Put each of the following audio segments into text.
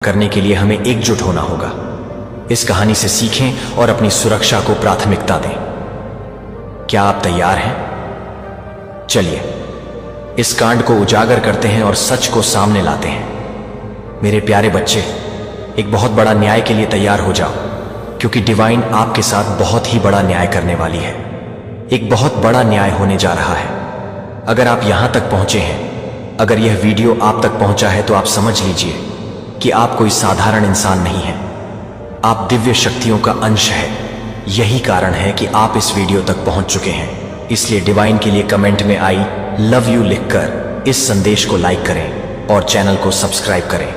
करने के लिए हमें एकजुट होना होगा। इस कहानी से सीखें और अपनी सुरक्षा को प्राथमिकता दें। क्या आप तैयार हैं? चलिए इस कांड को उजागर करते हैं और सच को सामने लाते हैं। मेरे प्यारे बच्चे, एक बहुत बड़ा न्याय के लिए तैयार हो जाओ, क्योंकि डिवाइन आपके साथ बहुत ही बड़ा न्याय करने वाली है। एक बहुत बड़ा न्याय होने जा रहा है। अगर आप यहां तक पहुंचे हैं, अगर यह वीडियो आप तक पहुंचा है, तो आप समझ लीजिए कि आप कोई साधारण इंसान नहीं हैं। आप दिव्य शक्तियों का अंश है। यही कारण है कि आप इस वीडियो तक पहुंच चुके हैं। इसलिए डिवाइन के लिए कमेंट में आई लव यू लिखकर इस संदेश को लाइक करें और चैनल को सब्सक्राइब करें।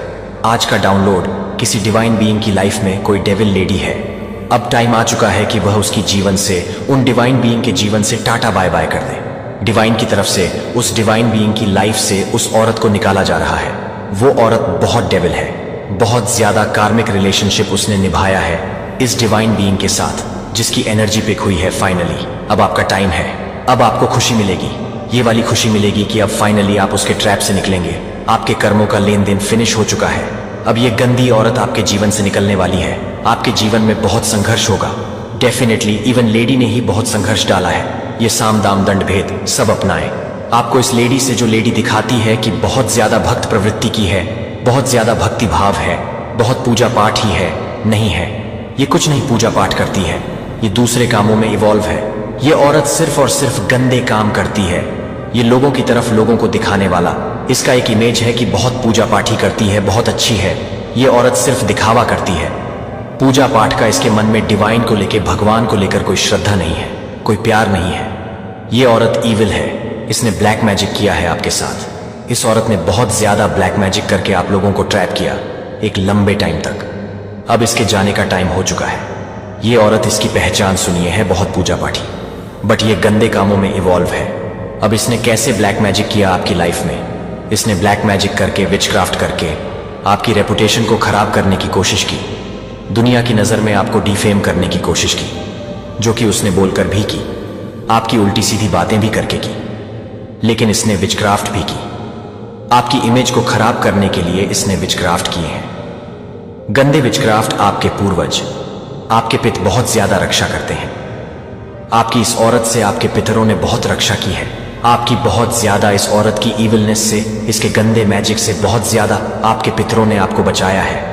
आज का डाउनलोड किसी डिवाइन बीइंग की लाइफ में कोई डेविल लेडी है। अब टाइम आ चुका है कि वह उसकी जीवन से, उन डिवाइन बीइंग के जीवन से टाटा बाय बाय कर दे। डिवाइन की तरफ से उस डिवाइन बीइंग की लाइफ से उस औरत को निकाला जा रहा है। वो औरत बहुत डेविल है। बहुत ज्यादा कार्मिक रिलेशनशिप उसने निभाया है इस डिवाइन बीइंग के साथ, जिसकी एनर्जी पिक हुई है। फाइनली अब आपका टाइम है। अब आपको खुशी मिलेगी। ये वाली खुशी मिलेगी कि अब फाइनली आप उसके ट्रैप से निकलेंगे। आपके कर्मों का लेन देन फिनिश हो चुका है। अब ये गंदी औरत आपके जीवन से निकलने वाली है। आपके जीवन में बहुत संघर्ष होगा। डेफिनेटली इवन लेडी ने ही बहुत संघर्ष डाला है। ये साम दाम दंड भेद सब अपनाएं। आपको इस लेडी से, जो लेडी दिखाती है कि बहुत ज्यादा भक्त प्रवृत्ति की है, बहुत ज्यादा भक्ति भाव है, बहुत पूजा पाठ ही है, नहीं है। ये कुछ नहीं पूजा पाठ करती है, ये दूसरे कामों में इवॉल्व है। ये औरत सिर्फ और सिर्फ गंदे काम करती है। ये लोगों की तरफ लोगों को दिखाने वाला, इसका एक इमेज है कि बहुत पूजा पाठी करती है, बहुत अच्छी है। ये औरत सिर्फ दिखावा करती है। पूजा पाठ का इसके मन में डिवाइन को लेकर, भगवान को लेकर कोई श्रद्धा नहीं है, कोई प्यार नहीं है। ये औरत ईविल है। इसने ब्लैक मैजिक किया है आपके साथ। इस औरत ने बहुत ज्यादा ब्लैक मैजिक करके आप लोगों को ट्रैप किया एक लंबे टाइम तक। अब इसके जाने का टाइम हो चुका है। ये औरत, इसकी पहचान सुनिए, है बहुत पूजा पाठी, बट ये गंदे कामों में इवॉल्व है। अब इसने कैसे ब्लैक मैजिक किया आपकी लाइफ में? इसने ब्लैक मैजिक करके, विचक्राफ्ट करके आपकी रेपुटेशन को खराब करने की कोशिश की। दुनिया की नजर में आपको डिफेम करने की कोशिश की, जो कि उसने बोलकर भी की, आपकी उल्टी सीधी बातें भी करके की। लेकिन इसने विचक्राफ्ट भी की। आपकी इमेज को खराब करने के लिए इसने विचक्राफ्ट किए हैं। गंदे विचक्राफ्ट आपके पूर्वज, आपके पिता बहुत ज्यादा रक्षा करते हैं। आपकी इस औरत से आपके पितरों ने बहुत रक्षा की है। आपकी बहुत ज्यादा इस औरत की इविलनेस से, इसके गंदे मैजिक से बहुत ज्यादा आपके पितरों ने आपको बचाया है।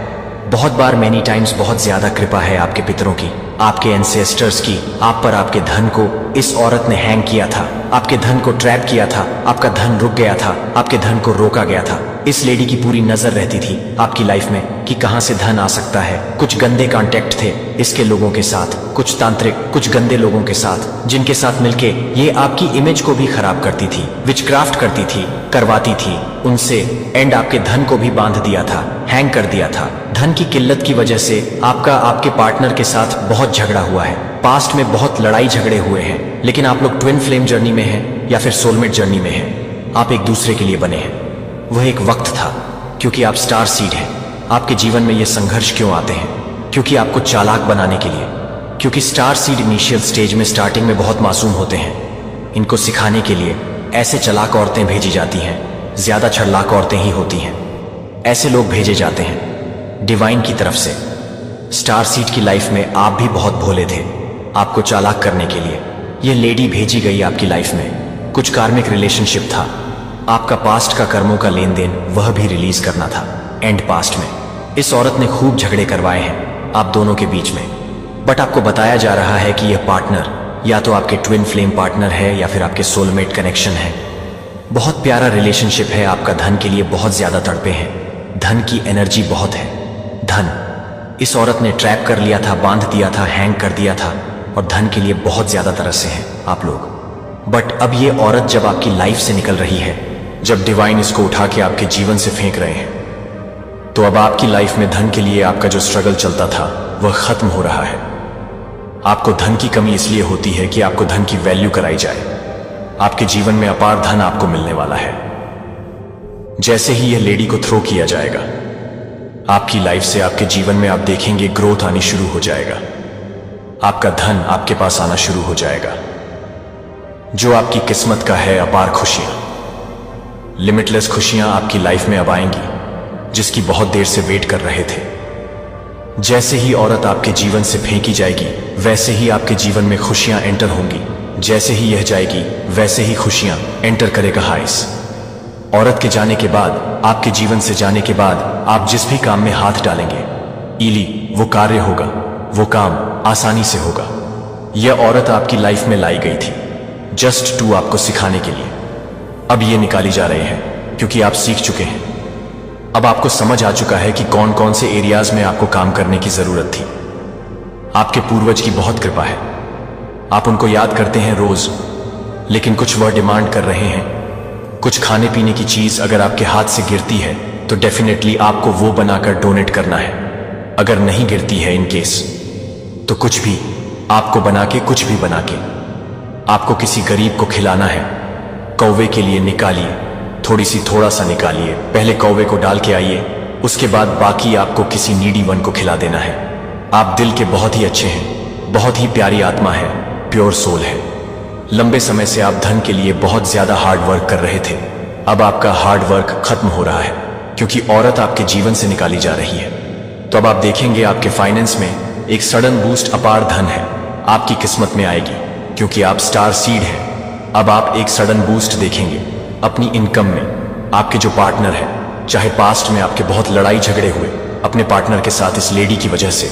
बहुत बार, मैनी टाइम्स, बहुत ज्यादा कृपा है आपके पितरों की, आपके एंसेस्टर्स की आप पर। आपके धन को इस औरत ने हैंग किया था, आपके धन को ट्रैप किया था, आपका धन रुक गया था, आपके धन को रोका गया था। इस लेडी की पूरी नजर रहती थी आपकी लाइफ में कि कहां से धन आ सकता है। कुछ गंदे कॉन्टेक्ट थे इसके लोगों के साथ, कुछ तांत्रिक, कुछ गंदे लोगों के साथ, जिनके साथ मिलके ये आपकी इमेज को भी खराब करती थी, विचक्राफ्ट करती थी, करवाती थी उनसे। एंड आपके धन को भी बांध दिया था, हैंग कर दिया था। धन की किल्लत की वजह से आपके पार्टनर के साथ बहुत झगड़ा हुआ है। पास्ट में बहुत लड़ाई झगड़े हुए हैं। लेकिन आप लोग ट्विन फ्लेम जर्नी में हैं या फिर सोलमेट जर्नी में हैं। आप एक दूसरे के लिए बने हैं। वह एक वक्त था, क्योंकि आप स्टार सीड हैं। आपके जीवन में ये संघर्ष क्यों आते हैं? क्योंकि आपको चालाक बनाने के लिए। क्योंकि स्टार सीड इनिशियल स्टेज में, स्टार्टिंग में बहुत मासूम होते हैं। इनको सिखाने के लिए ऐसे चालाक औरतें भेजी जाती हैं। ज्यादा छड़लाक औरतें ही होती हैं। ऐसे लोग भेजे जाते हैं डिवाइन की तरफ से। स्टार सीड की लाइफ में आप भी बहुत भोले थे, आपको चालाक करने के लिए ये लेडी भेजी गई आपकी लाइफ में। कुछ कार्मिक रिलेशनशिप था, आपका पास्ट का कर्मों का लेन देन, वह भी रिलीज करना था एंड पास्ट में। इस औरत ने खूब झगड़े करवाए हैं आप दोनों के बीच में। बट आपको बताया जा रहा है कि यह पार्टनर या तो आपके ट्विन फ्लेम पार्टनर है या फिर आपके सोलमेट कनेक्शन है। बहुत प्यारा रिलेशनशिप है। आपका धन के लिए बहुत ज्यादा तड़पे हैं। धन की एनर्जी बहुत है। धन इस औरत ने ट्रैप कर लिया था, बांध दिया था, हैंग कर दिया था, और धन के लिए बहुत ज्यादा तरसे हैं आप लोग। बट अब ये औरत जब आपकी लाइफ से निकल रही है, जब डिवाइन इसको उठा के आपके जीवन से फेंक रहे हैं, तो अब आपकी लाइफ में धन के लिए आपका जो स्ट्रगल चलता था वह खत्म हो रहा है। आपको धन की कमी इसलिए होती है कि आपको धन की वैल्यू कराई जाए। आपके जीवन में अपार धन आपको मिलने वाला है। जैसे ही यह लेडी को थ्रो किया जाएगा, आपकी लाइफ से, आपके जीवन में आप देखेंगे ग्रोथ आनी शुरू हो जाएगा। आपका धन आपके पास आना शुरू हो जाएगा। जो आपकी किस्मत का है, अपार खुशियां, लिमिटलेस खुशियां आपकी लाइफ में अब आएंगी। जिसकी बहुत देर से वेट कर रहे थे। जैसे ही औरत आपके जीवन से फेंकी जाएगी, वैसे ही आपके जीवन में खुशियां एंटर होंगी। जैसे ही यह जाएगी, वैसे ही खुशियां एंटर करेगा हाइस। औरत के जाने के बाद, आपके जीवन से जाने के बाद, आप जिस भी काम में हाथ डालेंगे, इली वो कार्य होगा, वो काम आसानी से होगा। यह औरत आपकी लाइफ में लाई गई थी जस्ट टू आपको सिखाने के लिए। अब ये निकाली जा रहे हैं क्योंकि आप सीख चुके हैं। अब आपको समझ आ चुका है कि कौन कौन से एरियाज में आपको काम करने की जरूरत थी। आपके पूर्वज की बहुत कृपा है, आप उनको याद करते हैं रोज, लेकिन कुछ वह डिमांड कर रहे हैं। कुछ खाने पीने की चीज अगर आपके हाथ से गिरती है तो डेफिनेटली आपको वो बनाकर डोनेट करना है। अगर नहीं गिरती है इन केस, तो कुछ भी आपको बना के, कुछ भी बना के आपको किसी गरीब को खिलाना है। कौवे के लिए निकालिए, थोड़ी सी थोड़ा सा निकालिए, पहले कौवे को डाल के आइए, उसके बाद बाकी आपको किसी नीडी वन को खिला देना है। आप दिल के बहुत ही अच्छे हैं, बहुत ही प्यारी आत्मा है, प्योर सोल है। लंबे समय से आप धन के लिए बहुत ज्यादा हार्ड वर्क कर रहे थे। अब आपका हार्ड वर्क खत्म हो रहा है क्योंकि औरत आपके जीवन से निकाली जा रही है। तो अब आप देखेंगे आपके फाइनेंस में एक सडन बूस्ट, अपार धन है आपकी किस्मत में आएगी क्योंकि आप स्टार सीड हैं। अब आप एक सडन बूस्ट देखेंगे अपनी इनकम में। आपके जो पार्टनर है, चाहे पास्ट में आपके बहुत लड़ाई झगड़े हुए अपने पार्टनर के साथ इस लेडी की वजह से,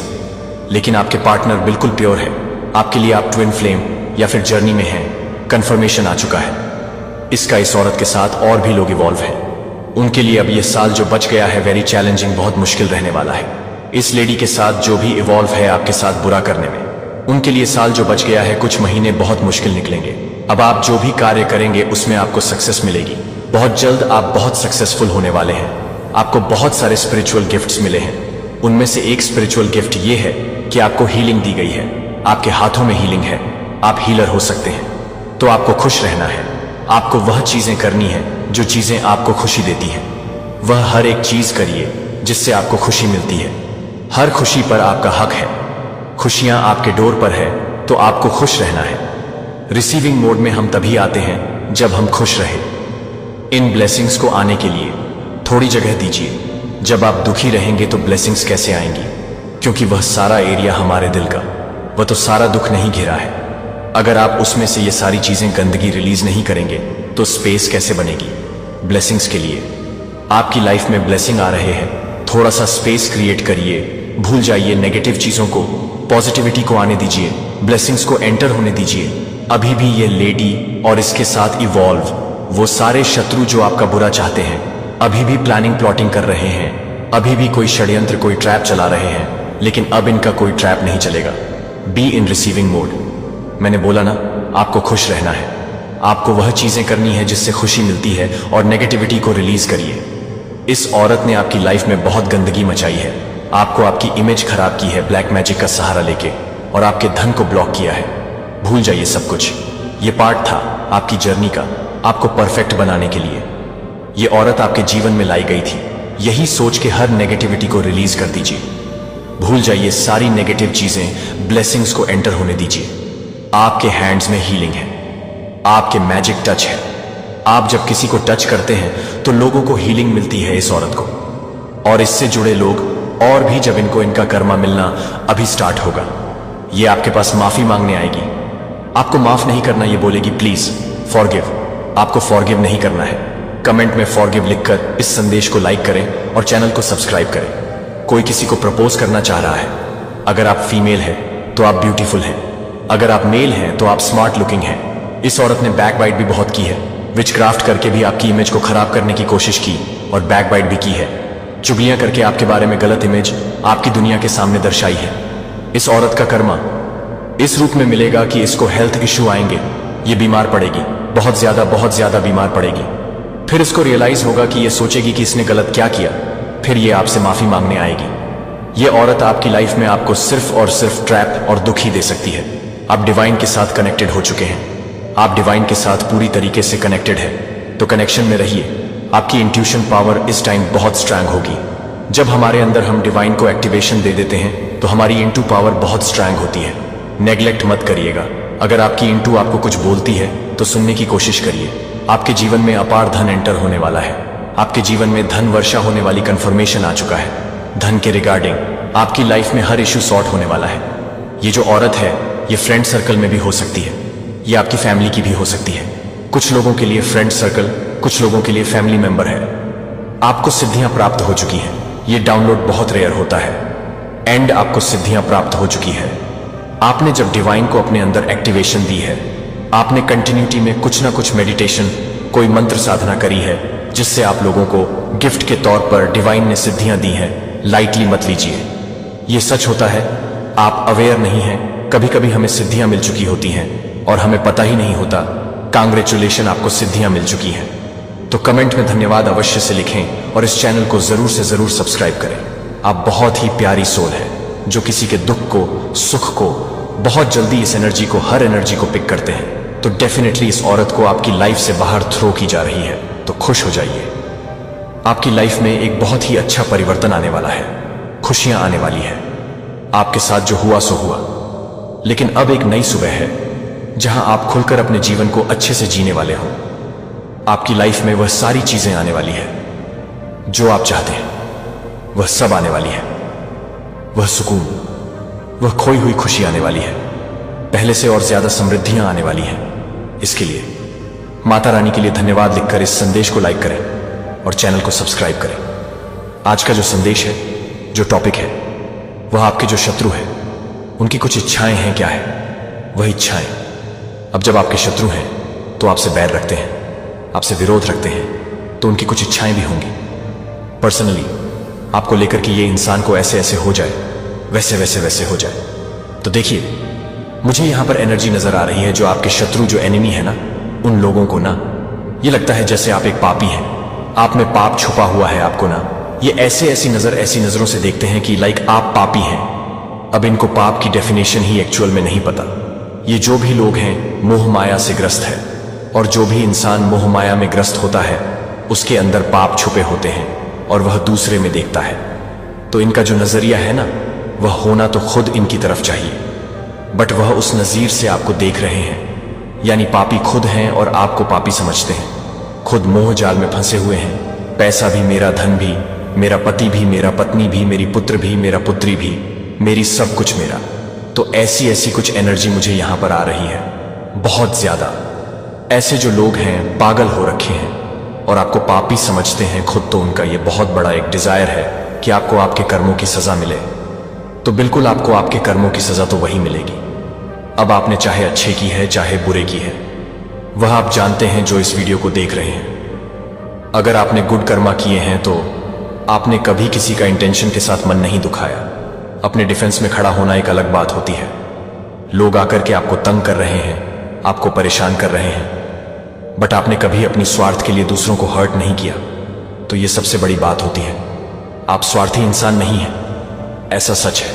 लेकिन आपके पार्टनर बिल्कुल प्योर है आपके लिए। आप ट्विन फ्लेम या फिर जर्नी में हैं, कंफर्मेशन आ चुका है इसका। इस औरत के साथ और भी लोग इवॉल्व हैं। उनके लिए अब ये साल जो बच गया है वेरी चैलेंजिंग, बहुत मुश्किल रहने वाला है। इस लेडी के साथ जो भी इवॉल्व है आपके साथ बुरा करने में, उनके लिए साल जो बच गया है, कुछ महीने बहुत मुश्किल निकलेंगे। अब आप जो भी कार्य करेंगे उसमें आपको सक्सेस मिलेगी। बहुत जल्द आप बहुत सक्सेसफुल होने वाले हैं। आपको बहुत सारे स्पिरिचुअल गिफ्ट्स मिले हैं। उनमें से एक स्पिरिचुअल गिफ्ट ये है कि आपको हीलिंग दी गई है। आपके हाथों में हीलिंग है, आप हीलर हो सकते हैं। तो आपको खुश रहना है, आपको वह चीजें करनी है जो चीजें आपको खुशी देती हैं। वह हर एक चीज करिए जिससे आपको खुशी मिलती है। हर खुशी पर आपका हक है। खुशियां आपके डोर पर है तो आपको खुश रहना है। रिसीविंग मोड में हम तभी आते हैं जब हम खुश रहे। इन ब्लेसिंग्स को आने के लिए थोड़ी जगह दीजिए। जब आप दुखी रहेंगे तो ब्लेसिंग्स कैसे आएंगी? क्योंकि वह सारा एरिया हमारे दिल का, वह तो सारा दुख नहीं घिरा है। अगर आप उसमें से ये सारी चीजें, गंदगी रिलीज नहीं करेंगे तो स्पेस कैसे बनेगी ब्लेसिंग्स के लिए? आपकी लाइफ में ब्लेसिंग आ रहे हैं, थोड़ा सा स्पेस क्रिएट करिए। भूल जाइए नेगेटिव चीजों को, पॉजिटिविटी को आने दीजिए, ब्लेसिंग्स को एंटर होने दीजिए। अभी भी ये लेडी और इसके साथ इवॉल्व वो सारे शत्रु जो आपका बुरा चाहते हैं, अभी भी प्लानिंग प्लॉटिंग कर रहे हैं, अभी भी कोई षड्यंत्र, कोई ट्रैप चला रहे हैं, लेकिन अब इनका कोई ट्रैप नहीं चलेगा। Be in receiving mode. मैंने बोला ना, आपको खुश रहना है। आपको वह चीजें करनी है जिससे खुशी मिलती है और नेगेटिविटी को रिलीज करिए। इस औरत ने आपकी लाइफ में बहुत गंदगी मचाई है, आपको आपकी इमेज खराब की है ब्लैक मैजिक का सहारा लेके, और आपके धन को ब्लॉक किया है। भूल जाइए सब कुछ। ये पार्ट था आपकी जर्नी का, आपको परफेक्ट बनाने के लिए। ये औरत आपके जीवन में लाई गई थी। यही सोच के हर नेगेटिविटी को रिलीज कर दीजिए। भूल जाइए सारी नेगेटिव चीजें, ब्लेसिंग्स को एंटर होने दीजिए। आपके हैंड्स में हीलिंग है, आपके मैजिक टच है। आप जब किसी को टच करते हैं तो लोगों को हीलिंग मिलती है इस औरत को, और इससे जुड़े लोग और भी, जब इनको इनका कर्मा मिलना अभी स्टार्ट होगा। ये आपके पास माफी मांगने आएगी। आपको माफ नहीं करना, ये बोलेगी प्लीज फॉरगिव। आपको फॉरगिव नहीं करना है। कमेंट में फॉरगिव लिखकर इस संदेश को लाइक करें और चैनल को सब्सक्राइब करें। कोई किसी को प्रपोज करना चाह रहा है। अगर आप फीमेल हैं तो आप ब्यूटीफुल हैं, अगर आप मेल हैं तो आप स्मार्ट लुकिंग हैं। इस औरत ने बैकबाइट भी बहुत की है, विचक्राफ्ट करके भी आपकी इमेज को खराब करने की कोशिश की और बैकबाइट भी की है। चुगलियां करके आपके बारे में गलत इमेज आपकी दुनिया के सामने दर्शाई है। इस औरत का कर्मा इस रूप में मिलेगा कि इसको हेल्थ इश्यू आएंगे। ये बीमार पड़ेगी, बहुत ज्यादा बीमार पड़ेगी। फिर इसको रियलाइज होगा कि ये सोचेगी कि इसने गलत क्या किया, फिर ये आपसे माफी मांगने आएगी। ये औरत आपकी लाइफ में आपको सिर्फ और सिर्फ ट्रैप और दुख ही दे सकती है। आप डिवाइन के साथ कनेक्टेड हो चुके हैं, आप डिवाइन के साथ पूरी तरीके से कनेक्टेड है, तो कनेक्शन में रहिए। आपकी इंट्यूशन पावर इस टाइम बहुत स्ट्रांग होगी। जब हमारे अंदर हम डिवाइन को एक्टिवेशन दे देते हैं तो हमारी इंटू पावर बहुत स्ट्रांग होती है। नेग्लेक्ट मत करिएगा। अगर आपकी इंटू आपको कुछ बोलती है तो सुनने की कोशिश करिए। आपके जीवन में अपार धन एंटर होने वाला है। आपके जीवन में धन वर्षा होने वाली कंफर्मेशन आ चुका है। धन के रिगार्डिंग आपकी लाइफ में हर इश्यू सॉर्ट होने वाला है। ये जो औरत है ये फ्रेंड सर्कल में भी हो सकती है, ये आपकी फैमिली की भी हो सकती है। कुछ लोगों के लिए फ्रेंड सर्कल, कुछ लोगों के लिए फैमिली मेंबर है। आपको सिद्धियां प्राप्त हो चुकी हैं। ये डाउनलोड बहुत रेयर होता है एंड आपको सिद्धियां प्राप्त हो चुकी है। आपने जब डिवाइन को अपने अंदर एक्टिवेशन दी है, आपने कंटिन्यूटी में कुछ ना कुछ मेडिटेशन, कोई मंत्र साधना करी है जिससे आप लोगों को गिफ्ट के तौर पर डिवाइन ने सिद्धियां दी हैं। लाइटली मत लीजिए, ये सच होता है। आप अवेयर नहीं हैं। कभी कभी हमें सिद्धियां मिल चुकी होती हैं और हमें पता ही नहीं होता। कांग्रेचुलेशन, आपको सिद्धियां मिल चुकी हैं। तो कमेंट में धन्यवाद अवश्य से लिखें और इस चैनल को जरूर से जरूर सब्सक्राइब करें। आप बहुत ही प्यारी सोल है जो किसी के दुख को, सुख को, बहुत जल्दी इस एनर्जी को, हर एनर्जी को पिक करते हैं। तो डेफिनेटली इस औरत को आपकी लाइफ से बाहर थ्रो की जा रही है, तो खुश हो जाइए। आपकी लाइफ में एक बहुत ही अच्छा परिवर्तन आने वाला है, खुशियां आने वाली है। आपके साथ जो हुआ सो हुआ, लेकिन अब एक नई सुबह है जहां आप खुलकर अपने जीवन को अच्छे से जीने वाले हो। आपकी लाइफ में वह सारी चीजें आने वाली है जो आप चाहते हैं, वह सब आने वाली है। वह सुकून, वह खोई हुई खुशी आने वाली है। पहले से और ज्यादा समृद्धियां आने वाली हैं। इसके लिए माता रानी के लिए धन्यवाद लिखकर इस संदेश को लाइक करें और चैनल को सब्सक्राइब करें। आज का जो संदेश है, जो टॉपिक है, वह आपके जो शत्रु है उनकी कुछ इच्छाएं हैं। क्या है वह इच्छाएं? अब जब आपके शत्रु हैं तो आपसे बैर रखते हैं, आपसे विरोध रखते हैं, तो उनकी कुछ इच्छाएं भी होंगी पर्सनली आपको लेकर कि ये इंसान को ऐसे ऐसे हो जाए, वैसे वैसे वैसे हो जाए। तो देखिए, मुझे यहां पर एनर्जी नजर आ रही है जो आपके शत्रु, जो एनिमी है ना, उन लोगों को ना ये लगता है जैसे आप एक पापी हैं, आप में पाप छुपा हुआ है। आपको ना ये ऐसी नजरों से देखते हैं कि लाइक आप पापी हैं। अब इनको पाप की डेफिनेशन ही एक्चुअल में नहीं पता। ये जो भी लोग हैं मोह माया से ग्रस्त है, और जो भी इंसान मोह माया में ग्रस्त होता है उसके अंदर पाप छुपे होते हैं और वह दूसरे में देखता है। तो इनका जो नजरिया है ना, वह होना तो खुद इनकी तरफ चाहिए, बट वह उस नजीर से आपको देख रहे हैं। यानी पापी खुद हैं और आपको पापी समझते हैं। खुद मोह जाल में फंसे हुए हैं। पैसा भी मेरा, धन भी मेरा, पति भी मेरा, पत्नी भी मेरी, पुत्र भी मेरा, पुत्री भी मेरी, सब कुछ मेरा। तो ऐसी कुछ एनर्जी मुझे यहां पर आ रही है, बहुत ज्यादा। ऐसे जो लोग हैं पागल हो रखे हैं और आपको पापी समझते हैं खुद, तो उनका ये बहुत बड़ा एक डिजायर है कि आपको आपके कर्मों की सजा मिले। तो बिल्कुल आपको आपके कर्मों की सजा तो वही मिलेगी। अब आपने चाहे अच्छे की है चाहे बुरे की है, वह आप जानते हैं जो इस वीडियो को देख रहे हैं। अगर आपने गुड कर्मा किए हैं तो आपने कभी किसी का इंटेंशन के साथ मन नहीं दुखाया। अपने डिफेंस में खड़ा होना एक अलग बात होती है। लोग आकर के आपको तंग कर रहे हैं, आपको परेशान कर रहे हैं, बट आपने कभी अपनी स्वार्थ के लिए दूसरों को हर्ट नहीं किया, तो यह सबसे बड़ी बात होती है। आप स्वार्थी इंसान नहीं हैं, ऐसा सच है।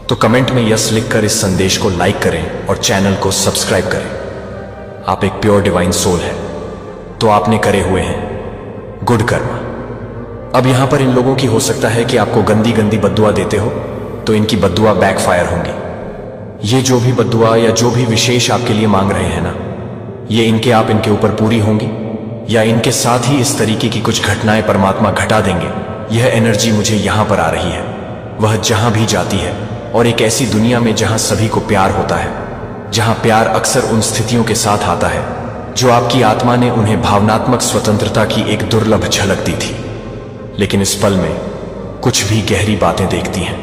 तो कमेंट में यस लिखकर इस संदेश को लाइक करें और चैनल को सब्सक्राइब करें। आप एक प्योर डिवाइन सोल है, तो आपने करे हुए हैं गुड कर्मा। अब यहां पर इन लोगों की हो सकता है कि आपको गंदी गंदी बद्दुआ देते हो, तो इनकी बद्दुआ बैकफायर होंगी। ये जो भी बद्दुआ या जो भी विशेष आपके लिए मांग रहे हैं ना, ये इनके ऊपर पूरी होंगी, या इनके साथ ही इस तरीके की कुछ घटनाएं परमात्मा घटा देंगे। यह एनर्जी मुझे यहां पर आ रही है। वह जहां भी जाती है, और एक ऐसी दुनिया में जहां सभी को प्यार होता है, जहां प्यार अक्सर उन स्थितियों के साथ आता है जो आपकी आत्मा ने उन्हें भावनात्मक स्वतंत्रता की एक दुर्लभ झलक दी थी। लेकिन इस पल में कुछ भी गहरी बातें देखती हैं,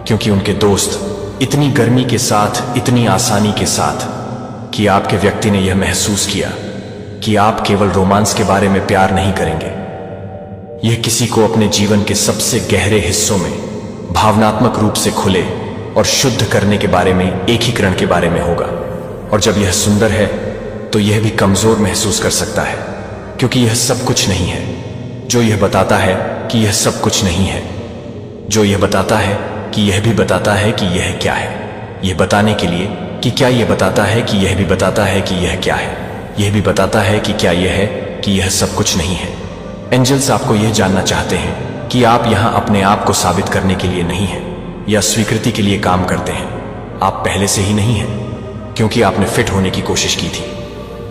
क्योंकि उनके दोस्त इतनी गर्मी के साथ, इतनी आसानी के साथ, कि आपके व्यक्ति ने यह महसूस किया कि आप केवल रोमांस के बारे में प्यार नहीं करेंगे। यह किसी को अपने जीवन के सबसे गहरे हिस्सों में भावनात्मक रूप से खुले और शुद्ध करने के बारे में, एकीकरण के बारे में होगा। और जब यह सुंदर है तो यह भी कमजोर महसूस कर सकता है, क्योंकि यह सब कुछ नहीं है। जो यह बताता है कि यह सब कुछ नहीं है, जो यह बताता है कि यह भी बताता है कि यह क्या है। यह बताने के लिए कि क्या यह बताता है कि यह भी बताता है कि यह क्या है। यह भी बताता है कि क्या यह है कि यह सब कुछ नहीं है। एंजल्स आपको यह जानना चाहते हैं कि आप यहां अपने आप को साबित करने के लिए नहीं हैं या स्वीकृति के लिए काम करते हैं। आप पहले से ही नहीं हैं, क्योंकि आपने फिट होने की कोशिश की थी,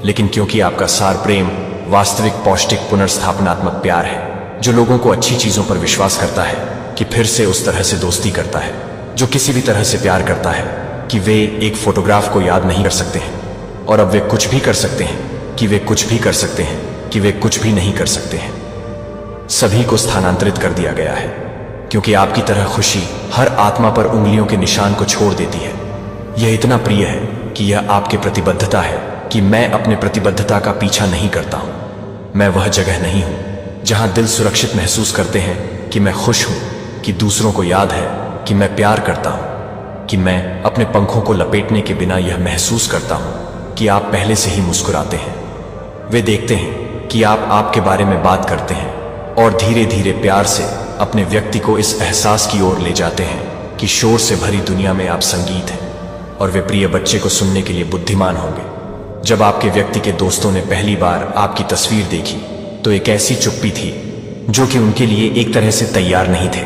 लेकिन क्योंकि आपका सार प्रेम वास्तविक पौष्टिक पुनर्स्थापनात्मक प्यार है, जो लोगों को अच्छी चीजों पर विश्वास करता है कि फिर से उस तरह से दोस्ती करता है, जो किसी भी तरह से प्यार करता है कि वे एक फोटोग्राफ को याद नहीं कर सकते हैं और अब वे कुछ भी कर सकते हैं कि वे कुछ भी कर सकते हैं कि वे कुछ भी नहीं कर सकते हैं। सभी को स्थानांतरित कर दिया गया है, क्योंकि आपकी तरह खुशी हर आत्मा पर उंगलियों के निशान को छोड़ देती है। यह इतना प्रिय है कि यह आपके प्रतिबद्धता है कि मैं अपने प्रतिबद्धता का पीछा नहीं करता हूं। मैं वह जगह नहीं हूं जहां दिल सुरक्षित महसूस करते हैं कि मैं खुश हूं, कि दूसरों को याद है कि मैं प्यार करता हूं, कि मैं अपने पंखों को लपेटने के बिना यह महसूस करता हूं कि आप पहले से ही मुस्कुराते हैं। वे देखते हैं कि आप आपके बारे में बात करते हैं और धीरे धीरे प्यार से अपने व्यक्ति को इस एहसास की ओर ले जाते हैं कि शोर से भरी दुनिया में आप संगीत हैं और वे प्रिय बच्चे को सुनने के लिए बुद्धिमान होंगे। जब आपके व्यक्ति के दोस्तों ने पहली बार आपकी तस्वीर देखी तो एक ऐसी चुप्पी थी जो कि उनके लिए एक तरह से तैयार नहीं थे।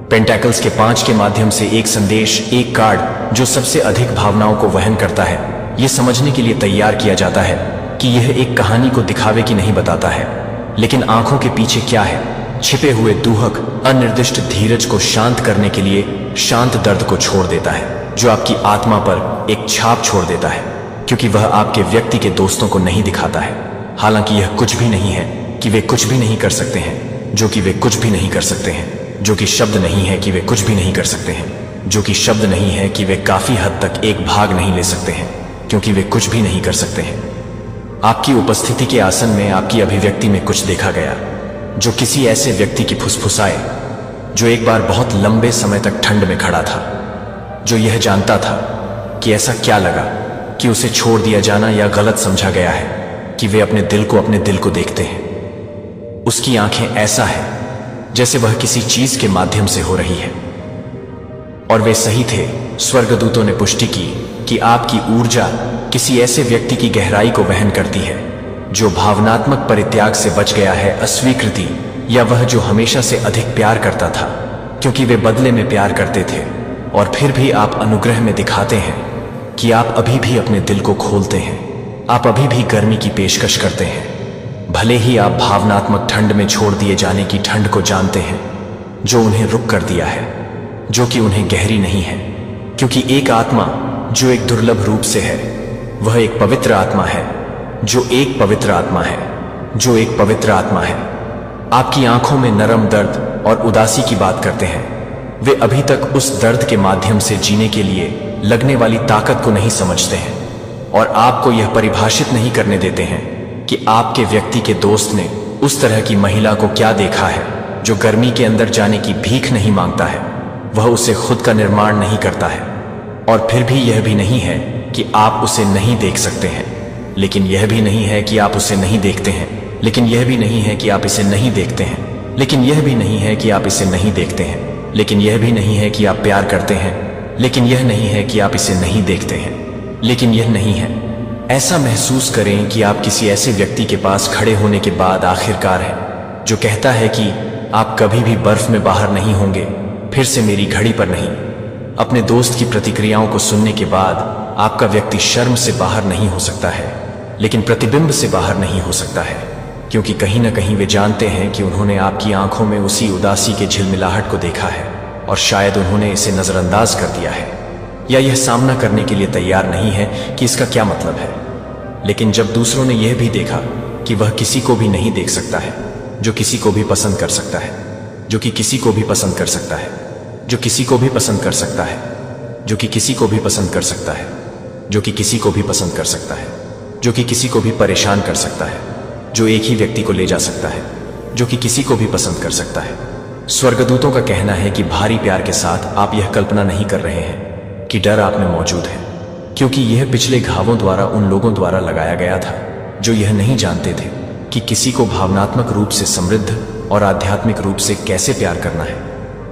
पेंटैकल्स के 5 के माध्यम से एक संदेश, एक कार्ड जो सबसे अधिक भावनाओं को वहन करता है, यह समझने के लिए तैयार किया जाता है कि यह एक कहानी को दिखावे की नहीं बताता है, लेकिन आंखों के पीछे क्या है, छिपे हुए दुहक अनिर्दिष्ट धीरज को शांत करने के लिए शांत दर्द को छोड़ देता है, जो आपकी आत्मा पर एक छाप छोड़ देता है, क्योंकि वह आपके व्यक्ति के दोस्तों को नहीं दिखाता है। हालांकि यह कुछ भी नहीं है कि वे कुछ भी नहीं कर सकते हैं, जो कि वे कुछ भी नहीं कर सकते हैं, जो कि शब्द नहीं है कि वे कुछ भी नहीं कर सकते हैं, जो कि शब्द नहीं है कि वे काफी हद तक एक भाग नहीं ले सकते हैं, क्योंकि वे कुछ भी नहीं कर सकते हैं। आपकी उपस्थिति के आसन में आपकी अभिव्यक्ति में कुछ देखा गया जो किसी ऐसे व्यक्ति की फुसफुसाए जो एक बार बहुत लंबे समय तक ठंड में खड़ा था, जो यह जानता था कि ऐसा क्या लगा कि उसे छोड़ दिया जाना या गलत समझा गया है, कि वे अपने दिल को देखते हैं। उसकी आंखें ऐसा है जैसे वह किसी चीज के माध्यम से हो रही है। और वे सही थे। स्वर्गदूतों ने पुष्टि की कि आपकी ऊर्जा किसी ऐसे व्यक्ति की गहराई को वहन करती है जो भावनात्मक परित्याग से बच गया है, अस्वीकृति, या वह जो हमेशा से अधिक प्यार करता था क्योंकि वे बदले में प्यार करते थे। और फिर भी आप अनुग्रह में दिखाते हैं कि आप अभी भी अपने दिल को खोलते हैं, आप अभी भी गर्मी की पेशकश करते हैं, भले ही आप भावनात्मक ठंड में छोड़ दिए जाने की ठंड को जानते हैं जो उन्हें रुक कर दिया है, जो कि उन्हें गहरी नहीं है, क्योंकि एक आत्मा जो एक दुर्लभ रूप से है, वह एक पवित्र आत्मा है, जो एक पवित्र आत्मा है, जो एक पवित्र आत्मा है। आपकी आंखों में नरम दर्द और उदासी की बात करते हैं। वे अभी तक उस दर्द के माध्यम से जीने के लिए लगने वाली ताकत को नहीं समझते हैं और आपको यह परिभाषित नहीं करने देते हैं कि आपके व्यक्ति के दोस्त ने उस तरह की महिला को क्या देखा है जो गर्मी के अंदर जाने की भीख नहीं मांगता है, वह उसे खुद का निर्माण नहीं करता है। और फिर भी यह भी नहीं है कि आप उसे नहीं देख सकते हैं, लेकिन यह भी नहीं है कि आप उसे नहीं देखते हैं, लेकिन यह भी नहीं है कि आप इसे नहीं देखते हैं, लेकिन यह भी नहीं है कि आप इसे नहीं देखते हैं, लेकिन यह भी नहीं है कि आप प्यार करते हैं, लेकिन यह नहीं है कि आप इसे नहीं देखते हैं, लेकिन यह नहीं है। ऐसा महसूस करें कि आप किसी ऐसे व्यक्ति के पास खड़े होने के बाद आखिरकार हैं जो कहता है कि आप कभी भी बर्फ में बाहर नहीं होंगे, फिर से मेरी घड़ी पर नहीं। अपने दोस्त की प्रतिक्रियाओं को सुनने के बाद आपका व्यक्ति शर्म से बाहर नहीं हो सकता है, लेकिन प्रतिबिंब से बाहर नहीं हो सकता है, क्योंकि कहीं ना कहीं वे जानते हैं कि उन्होंने आपकी आंखों में उसी उदासी के झिलमिलाहट को देखा है और शायद उन्होंने इसे नजरअंदाज कर दिया है या यह सामना करने के लिए तैयार नहीं है कि इसका क्या मतलब है। लेकिन जब दूसरों ने यह भी देखा कि वह किसी को भी नहीं देख सकता है जो किसी को भी पसंद कर सकता है, जो कि किसी को भी पसंद कर सकता है, जो किसी को भी पसंद कर सकता है, जो कि किसी को भी पसंद कर सकता है, जो कि किसी को भी पसंद कर सकता है, जो कि किसी को भी परेशान कर सकता है, जो एक ही व्यक्ति को ले जा सकता है, जो कि किसी को भी पसंद कर सकता है। स्वर्गदूतों का कहना है कि भारी प्यार के साथ आप यह कल्पना नहीं कर रहे हैं कि डर आप में मौजूद है, क्योंकि यह पिछले घावों द्वारा उन लोगों द्वारा लगाया गया था जो यह नहीं जानते थे कि किसी को भावनात्मक रूप से समृद्ध और आध्यात्मिक रूप से कैसे प्यार करना है।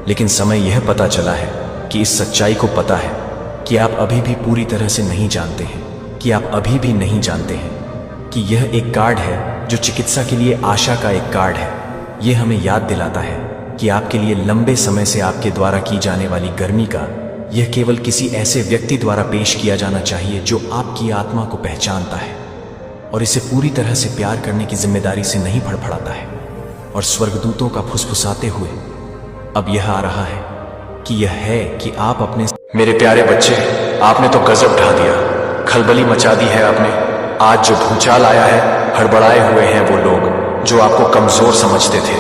लेकिन समय यह पता चला है कि इस सच्चाई को पता है कि आप अभी भी पूरी तरह से नहीं जानते हैं, कि आप अभी भी नहीं जानते हैं कि यह एक कार्ड है जो चिकित्सा के लिए आशा का एक कार्ड है। यह हमें याद दिलाता है कि आपके लिए लंबे समय से आपके द्वारा की जाने वाली गर्मी का यह केवल किसी ऐसे व्यक्ति द्वारा पेश किया जाना चाहिए जो आपकी आत्मा को पहचानता है। और इसे पूरी तरह से प्यार करने की जिम्मेदारी से नहीं फड़फड़ाता है और स्वर्गदूतों का फुसफुसाते हुए अब यह आ रहा है कि यह है कि आप अपने मेरे प्यारे बच्चे, आपने तो गजब ढा दिया, खलबली मचा दी है आपने। आज जो भूचाल आया है, हड़बड़ाए हुए हैं वो लोग जो आपको कमजोर समझते थे,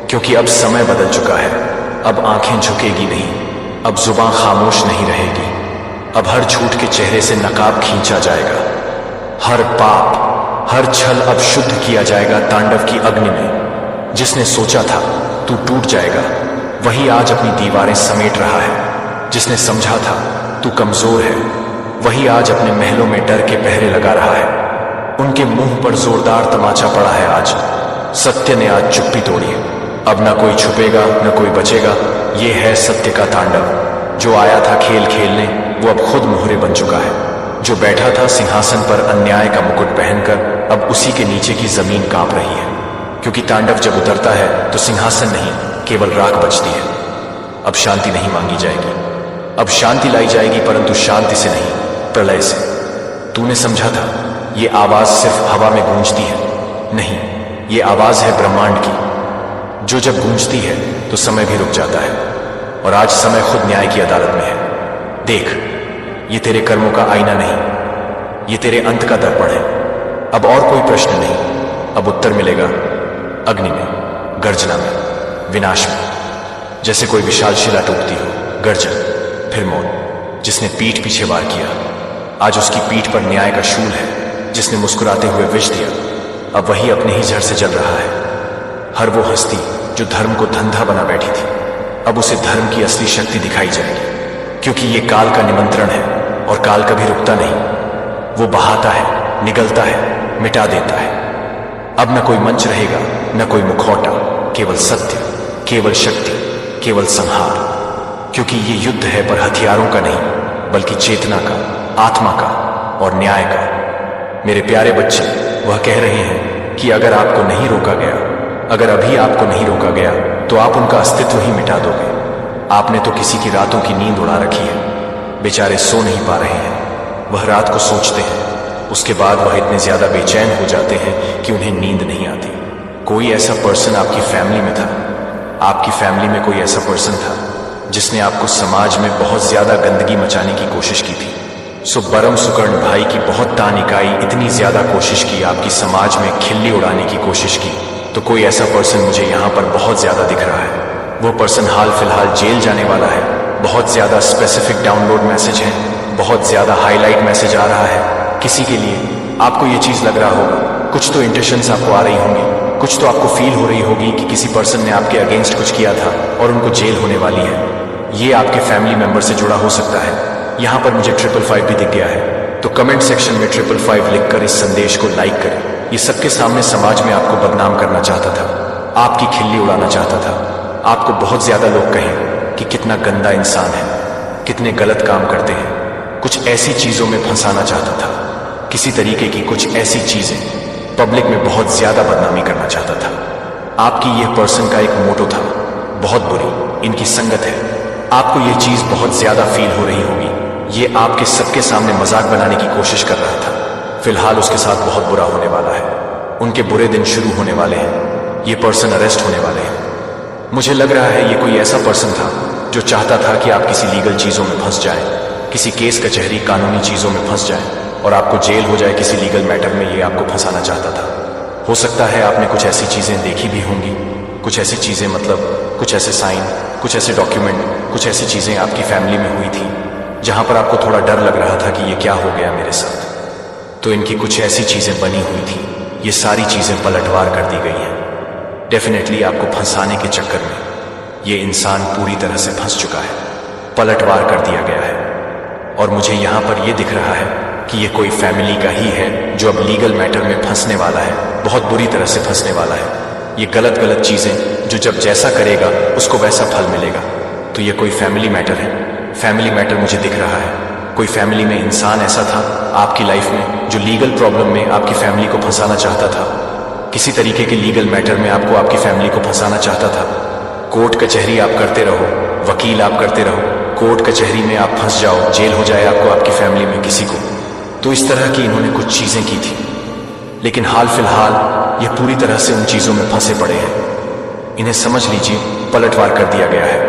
क्योंकि अब समय बदल चुका है। अब आंखें झुकेगी नहीं, अब जुबान खामोश नहीं रहेगी, अब हर झूठ के चेहरे से नकाब खींचा जाएगा, हर पाप हर छल अब शुद्ध किया जाएगा तांडव की अग्नि में। जिसने सोचा था तू टूट जाएगा, वही आज अपनी दीवारें समेट रहा है। जिसने समझा था तू कमजोर है, वही आज अपने महलों में डर के पहरे लगा रहा है। उनके मुंह पर जोरदार तमाचा पड़ा है आज। सत्य ने आज चुप्पी तोड़ी है। अब ना कोई छुपेगा न कोई बचेगा। ये है सत्य का तांडव। जो आया था खेल खेलने, वो अब खुद मोहरे बन चुका है। जो बैठा था सिंहासन पर अन्याय का मुकुट पहनकर, अब उसी के नीचे की जमीन कांप रही है। क्योंकि तांडव जब उतरता है तो सिंहासन नहीं, केवल राख बचती है। अब शांति नहीं मांगी जाएगी, अब शांति लाई जाएगी, परंतु शांति से नहीं, प्रलय से। तूने समझा था ये आवाज सिर्फ हवा में गूंजती है, नहीं, ये आवाज है ब्रह्मांड की, जो जब गूंजती है तो समय भी रुक जाता है। और आज समय खुद न्याय की अदालत में है। देख, ये तेरे कर्मों का आईना नहीं, ये तेरे अंत का दर्पण है। अब और कोई प्रश्न नहीं, अब उत्तर मिलेगा अग्नि में, गर्जना में, विनाश में। जैसे कोई विशाल शिला टूटती हो, गर्जन, फिर मौन। जिसने पीठ पीछे वार किया, आज उसकी पीठ पर न्याय का शूल है। जिसने मुस्कुराते हुए विष दिया, अब वही अपने ही जड़ से जल रहा है। हर वो हस्ती जो धर्म को धंधा बना बैठी थी, अब उसे धर्म की असली शक्ति दिखाई जाएगी। क्योंकि ये काल का निमंत्रण है, और काल कभी रुकता नहीं। वो बहाता है, निगलता है, मिटा देता है। अब न कोई मंच रहेगा, न कोई मुखौटा, केवल सत्य, केवल शक्ति, केवल संहार। क्योंकि ये युद्ध है, पर हथियारों का नहीं, बल्कि चेतना का, आत्मा का और न्याय का। मेरे प्यारे बच्चे, वह कह रहे हैं कि अगर आपको नहीं रोका गया, अगर अभी आपको नहीं रोका गया, तो आप उनका अस्तित्व ही मिटा दोगे। आपने तो किसी की रातों की नींद उड़ा रखी है। बेचारे सो नहीं पा रहे हैं। वह रात को सोचते हैं, उसके बाद वह इतने ज्यादा बेचैन हो जाते हैं कि उन्हें नींद नहीं आती। कोई ऐसा पर्सन आपकी फैमिली में था, आपकी फैमिली में कोई ऐसा पर्सन था जिसने आपको समाज में बहुत ज्यादा गंदगी मचाने की कोशिश की थी। सो बरम सुकर्ण भाई की बहुत तान इकाई इतनी ज्यादा कोशिश की, आपकी समाज में खिल्ली उड़ाने की कोशिश की। तो कोई ऐसा पर्सन मुझे यहाँ पर बहुत ज्यादा दिख रहा है। वो पर्सन हाल फिलहाल जेल जाने वाला है। बहुत ज्यादा स्पेसिफिक डाउनलोड मैसेज है, बहुत ज्यादा हाईलाइट मैसेज आ रहा है। किसी के लिए आपको ये चीज लग रहा होगा, कुछ तो इंटेंशंस आपको आ रही होंगी, कुछ तो आपको फील हो रही होगी कि किसी पर्सन ने आपके अगेंस्ट कुछ किया था और उनको जेल होने वाली है। ये आपके फैमिली मेंबर से जुड़ा हो सकता है। यहाँ पर मुझे 555 भी दिख गया है। तो कमेंट सेक्शन में 555 लिखकर इस संदेश को लाइक करें। ये सबके सामने समाज में आपको बदनाम करना चाहता था, आपकी खिल्ली उड़ाना चाहता था। आपको बहुत ज्यादा लोग कहें कि कितना गंदा इंसान है, कितने गलत काम करते हैं। कुछ ऐसी चीजों में फंसाना चाहता था, किसी तरीके की कुछ ऐसी चीजें, पब्लिक में बहुत ज्यादा बदनामी करना चाहता था। आपकी यह पर्सन का एक मोटो था, बहुत बुरी इनकी संगत है। आपको यह चीज बहुत ज्यादा फील हो रही होगी। ये आपके सबके सामने मजाक बनाने की कोशिश कर रहा था। फिलहाल उसके साथ बहुत बुरा होने वाला है। उनके बुरे दिन शुरू होने वाले हैं। ये पर्सन अरेस्ट होने वाले हैं। मुझे लग रहा है ये कोई ऐसा पर्सन था जो चाहता था कि आप किसी लीगल चीजों में फंस जाएं, किसी केस कचहरी कानूनी चीजों में फंस जाएं और आपको जेल हो जाए किसी लीगल मैटर में। ये आपको फंसाना चाहता था। हो सकता है आपने कुछ ऐसी चीजें देखी भी होंगी, कुछ ऐसी चीजें मतलब कुछ ऐसे साइन, कुछ ऐसे डॉक्यूमेंट, कुछ ऐसी चीजें आपकी फैमिली में हुई थी जहां पर आपको थोड़ा डर लग रहा था कि ये क्या हो गया मेरे साथ। तो इनकी कुछ ऐसी चीजें बनी हुई थी। ये सारी चीजें पलटवार कर दी गई हैं। डेफिनेटली आपको फंसाने के चक्कर में ये इंसान पूरी तरह से फंस चुका है, पलटवार कर दिया गया है। और मुझे यहां पर यह दिख रहा है कि ये कोई फैमिली का ही है जो अब लीगल मैटर में फंसने वाला है, बहुत बुरी तरह से फंसने वाला है। ये गलत गलत चीजें जो जब जैसा करेगा उसको वैसा फल मिलेगा। तो ये कोई फैमिली मैटर है। फैमिली मैटर मुझे दिख रहा है। कोई फैमिली में इंसान ऐसा था आपकी लाइफ में जो लीगल प्रॉब्लम में आपकी फैमिली को फंसाना चाहता था। किसी तरीके के लीगल मैटर में आपको आपकी फैमिली को फंसाना चाहता था। कोर्ट कचहरी आप करते रहो, वकील आप करते रहो, कोर्ट कचहरी में आप फंस जाओ, जेल हो जाए आपको आपकी फैमिली में किसी को। तो इस तरह की इन्होंने कुछ चीजें की थी। लेकिन हाल फिलहाल ये पूरी तरह से उन चीजों में फंसे पड़े हैं। इन्हें समझ लीजिए पलटवार कर दिया गया है।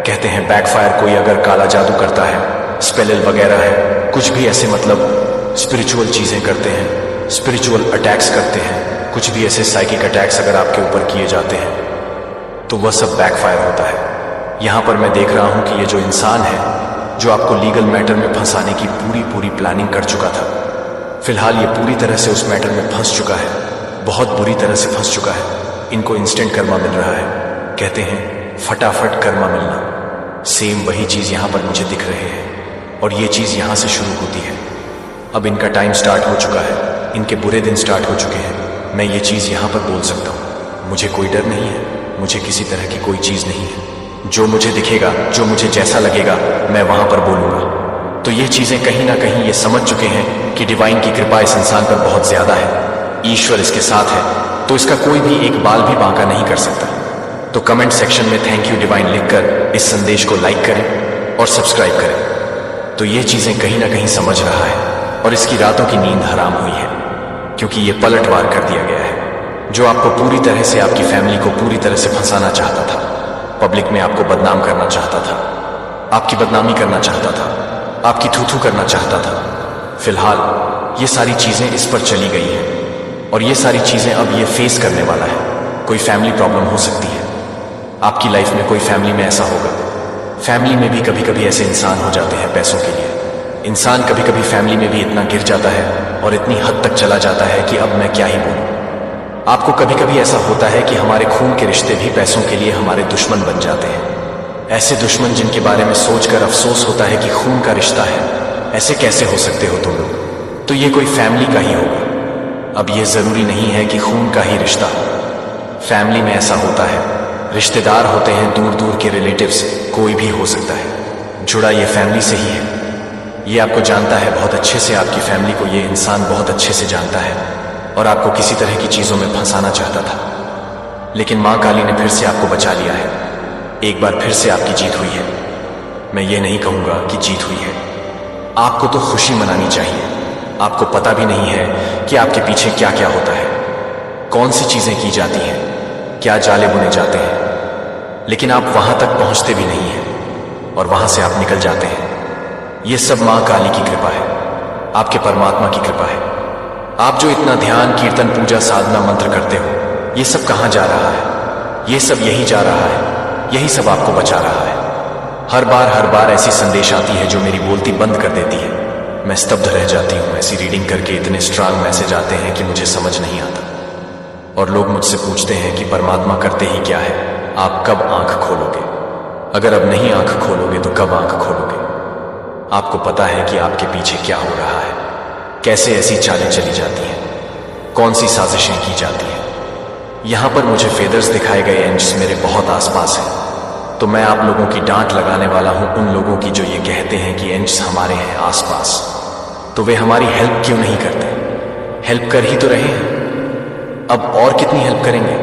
कहते हैं बैकफायर, कोई अगर काला जादू करता है, स्पेल वगैरह है, कुछ भी ऐसे मतलब स्पिरिचुअल चीजें करते हैं, स्पिरिचुअल अटैक्स करते हैं, कुछ भी ऐसे साइकिक अटैक्स अगर आपके ऊपर किए जाते हैं तो वह सब बैकफायर होता है। यहां पर मैं देख रहा हूं कि ये जो इंसान है जो आपको लीगल मैटर में फंसाने की पूरी प्लानिंग कर चुका था, फिलहाल ये पूरी तरह से उस मैटर में फंस चुका है, बहुत बुरी तरह से फंस चुका है। इनको इंस्टेंट कर्मा मिल रहा है। कहते हैं फटाफट कर्मा मिलना, सेम वही चीज यहां पर मुझे दिख रहे हैं और ये चीज यहां से शुरू होती है। अब इनका टाइम स्टार्ट हो चुका है, इनके बुरे दिन स्टार्ट हो चुके हैं। मैं ये चीज यहां पर बोल सकता हूं, मुझे कोई डर नहीं है, मुझे किसी तरह की कोई चीज नहीं है। जो मुझे दिखेगा, जो मुझे जैसा लगेगा, मैं वहां पर बोलूंगा। तो ये चीजें कहीं ना कहीं ये समझ चुके हैं कि डिवाइन की कृपा इस इंसान पर बहुत ज्यादा है, ईश्वर इसके साथ है, तो इसका कोई भी एक बाल भी बांका नहीं कर सकता। तो कमेंट सेक्शन में थैंक यू डिवाइन लिखकर इस संदेश को लाइक करें और सब्सक्राइब करें। तो ये चीजें कहीं ना कहीं समझ रहा है और इसकी रातों की नींद हराम हुई है, क्योंकि ये पलटवार कर दिया गया है। जो आपको पूरी तरह से, आपकी फैमिली को पूरी तरह से फंसाना चाहता था, पब्लिक में आपको बदनाम करना चाहता था, आपकी बदनामी करना चाहता था, आपकी थू करना चाहता था, फिलहाल ये सारी चीजें इस पर चली गई हैं और ये सारी चीजें अब ये फेस करने वाला है। कोई फैमिली प्रॉब्लम हो सकती है आपकी लाइफ में, कोई फैमिली में ऐसा होगा। फैमिली में भी कभी कभी ऐसे इंसान हो जाते हैं पैसों के लिए। इंसान कभी कभी फैमिली में भी इतना गिर जाता है और इतनी हद तक चला जाता है कि अब मैं क्या ही बोलूं। आपको कभी कभी ऐसा होता है कि हमारे खून के रिश्ते भी पैसों के लिए हमारे दुश्मन बन जाते हैं। ऐसे दुश्मन जिनके बारे में सोचकर अफसोस होता है कि खून का रिश्ता है, ऐसे कैसे हो सकते हो तुम लोग। तो ये कोई फैमिली का ही होगा। अब ये जरूरी नहीं है कि खून का ही रिश्ता हो, फैमिली में ऐसा होता है, रिश्तेदार होते हैं, दूर दूर के रिलेटिव्स, कोई भी हो सकता है, जुड़ा ये फैमिली से ही है। ये आपको जानता है बहुत अच्छे से, आपकी फैमिली को ये इंसान बहुत अच्छे से जानता है और आपको किसी तरह की चीजों में फंसाना चाहता था, लेकिन मां काली ने फिर से आपको बचा लिया है। एक बार फिर से आपकी जीत हुई है। मैं ये नहीं कहूंगा कि जीत हुई है, आपको तो खुशी मनानी चाहिए। आपको पता भी नहीं है कि आपके पीछे क्या क्या होता है, कौन सी चीजें की जाती हैं, क्या जाले बुने जाते हैं, लेकिन आप वहां तक पहुंचते भी नहीं हैं और वहां से आप निकल जाते हैं। यह सब मां काली की कृपा है, आपके परमात्मा की कृपा है। आप जो इतना ध्यान, कीर्तन, पूजा, साधना, मंत्र करते हो, ये सब कहां जा रहा है? ये सब यही जा रहा है, यही सब आपको बचा रहा है। हर बार ऐसी संदेश आती है जो मेरी बोलती बंद कर देती है। मैं स्तब्ध रह जाती हूं। ऐसी रीडिंग करके इतने स्ट्रांग मैसेज आते हैं कि मुझे समझ नहीं आता। और लोग मुझसे पूछते हैं कि परमात्मा करते ही क्या है, आप कब आंख खोलोगे? अगर अब नहीं आंख खोलोगे तो कब आंख खोलोगे? आपको पता है कि आपके पीछे क्या हो रहा है, कैसे ऐसी चालें चली जाती हैं, कौन सी साजिशें की जाती हैं। यहां पर मुझे फेदर्स दिखाए गए एंजल्स मेरे बहुत आसपास हैं, तो मैं आप लोगों की डांट लगाने वाला हूं उन लोगों की जो ये कहते हैं कि एंजल्स हमारे हैं आसपास, तो वे हमारी हेल्प क्यों नहीं करते? हेल्प कर ही तो रहे हैं, अब और कितनी हेल्प करेंगे?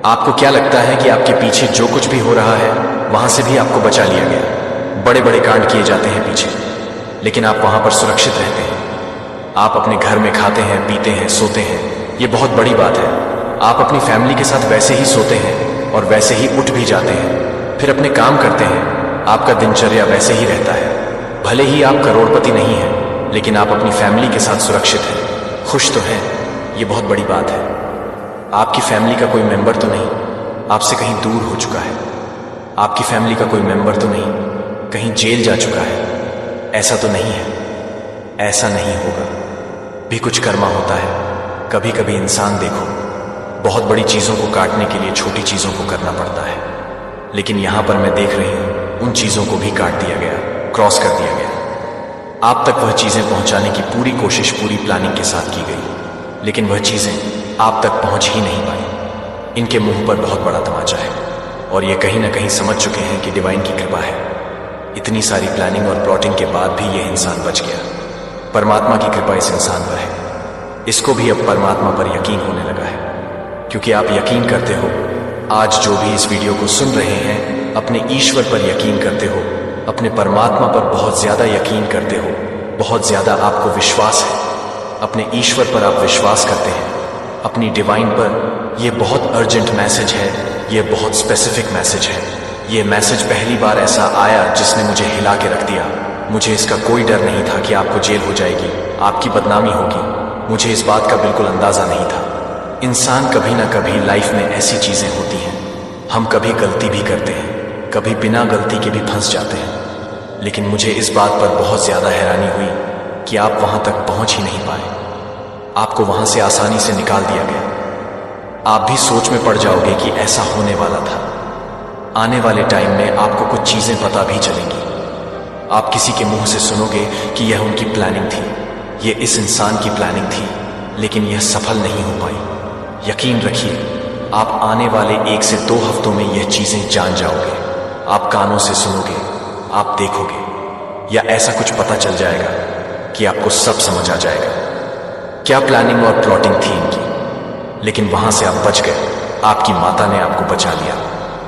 आपको क्या लगता है कि आपके पीछे जो कुछ भी हो रहा है वहां से भी आपको बचा लिया गया? बड़े बड़े कांड किए जाते हैं पीछे, लेकिन आप वहां पर सुरक्षित रहते हैं। आप अपने घर में खाते हैं, पीते हैं, सोते हैं, ये बहुत बड़ी बात है। आप अपनी फैमिली के साथ वैसे ही सोते हैं और वैसे ही उठ भी जाते हैं, फिर अपने काम करते हैं, आपका दिनचर्या वैसे ही रहता है। भले ही आप करोड़पति नहीं हैं, लेकिन आप अपनी फैमिली के साथ सुरक्षित हैं, खुश तो हैं, ये बहुत बड़ी बात है। आपकी फैमिली का कोई मेंबर तो नहीं आपसे कहीं दूर हो चुका है, आपकी फैमिली का कोई मेंबर तो नहीं कहीं जेल जा चुका है, ऐसा तो नहीं है, ऐसा नहीं होगा। भी कुछ कर्मा होता है। कभी कभी इंसान देखो, बहुत बड़ी चीजों को काटने के लिए छोटी चीजों को करना पड़ता है, लेकिन यहां पर मैं देख रही हूं उन चीजों को भी काट दिया गया, क्रॉस कर दिया गया। आप तक वह चीजें पहुंचाने की पूरी कोशिश, पूरी प्लानिंग के साथ की गई, लेकिन वह चीजें आप तक पहुंच ही नहीं पाई। इनके मुंह पर बहुत बड़ा तमाचा है और ये कहीं ना कहीं समझ चुके हैं कि डिवाइन की कृपा है। इतनी सारी प्लानिंग और प्लॉटिंग के बाद भी यह इंसान बच गया। परमात्मा की कृपा इस इंसान पर है। इसको भी अब परमात्मा पर यकीन होने लगा है, क्योंकि आप यकीन करते हो। आज जो भी इस वीडियो को सुन रहे हैं, अपने ईश्वर पर यकीन करते हो, अपने परमात्मा पर बहुत ज्यादा यकीन करते हो, बहुत ज्यादा आपको विश्वास है। अपने ईश्वर पर आप विश्वास करते हैं, अपनी डिवाइन पर। यह बहुत अर्जेंट मैसेज है, यह बहुत स्पेसिफिक मैसेज है। यह मैसेज पहली बार ऐसा आया जिसने मुझे हिला के रख दिया। मुझे इसका कोई डर नहीं था कि आपको जेल हो जाएगी, आपकी बदनामी होगी। मुझे इस बात का बिल्कुल अंदाजा नहीं था। इंसान कभी ना कभी लाइफ में ऐसी चीजें होती हैं, हम कभी गलती भी करते हैं, कभी बिना गलती के भी फंस जाते हैं। लेकिन मुझे इस बात पर बहुत ज्यादा हैरानी हुई कि आप वहां तक पहुंच ही नहीं पाए। आपको वहां से आसानी से निकाल दिया गया। आप भी सोच में पड़ जाओगे कि ऐसा होने वाला था। आने वाले टाइम में आपको कुछ चीजें पता भी चलेंगी। आप किसी के मुंह से सुनोगे कि यह उनकी प्लानिंग थी, यह इस इंसान की प्लानिंग थी, लेकिन यह सफल नहीं हो पाई। यकीन रखिए, आप आने वाले 1 से 2 हफ्तों में यह चीजें जान जाओगे। आप कानों से सुनोगे, आप देखोगे, या ऐसा कुछ पता चल जाएगा कि आपको सब समझ आ जाएगा क्या प्लानिंग और प्लॉटिंग थी इनकी। लेकिन वहां से आप बच गए। आपकी माता ने आपको बचा लिया,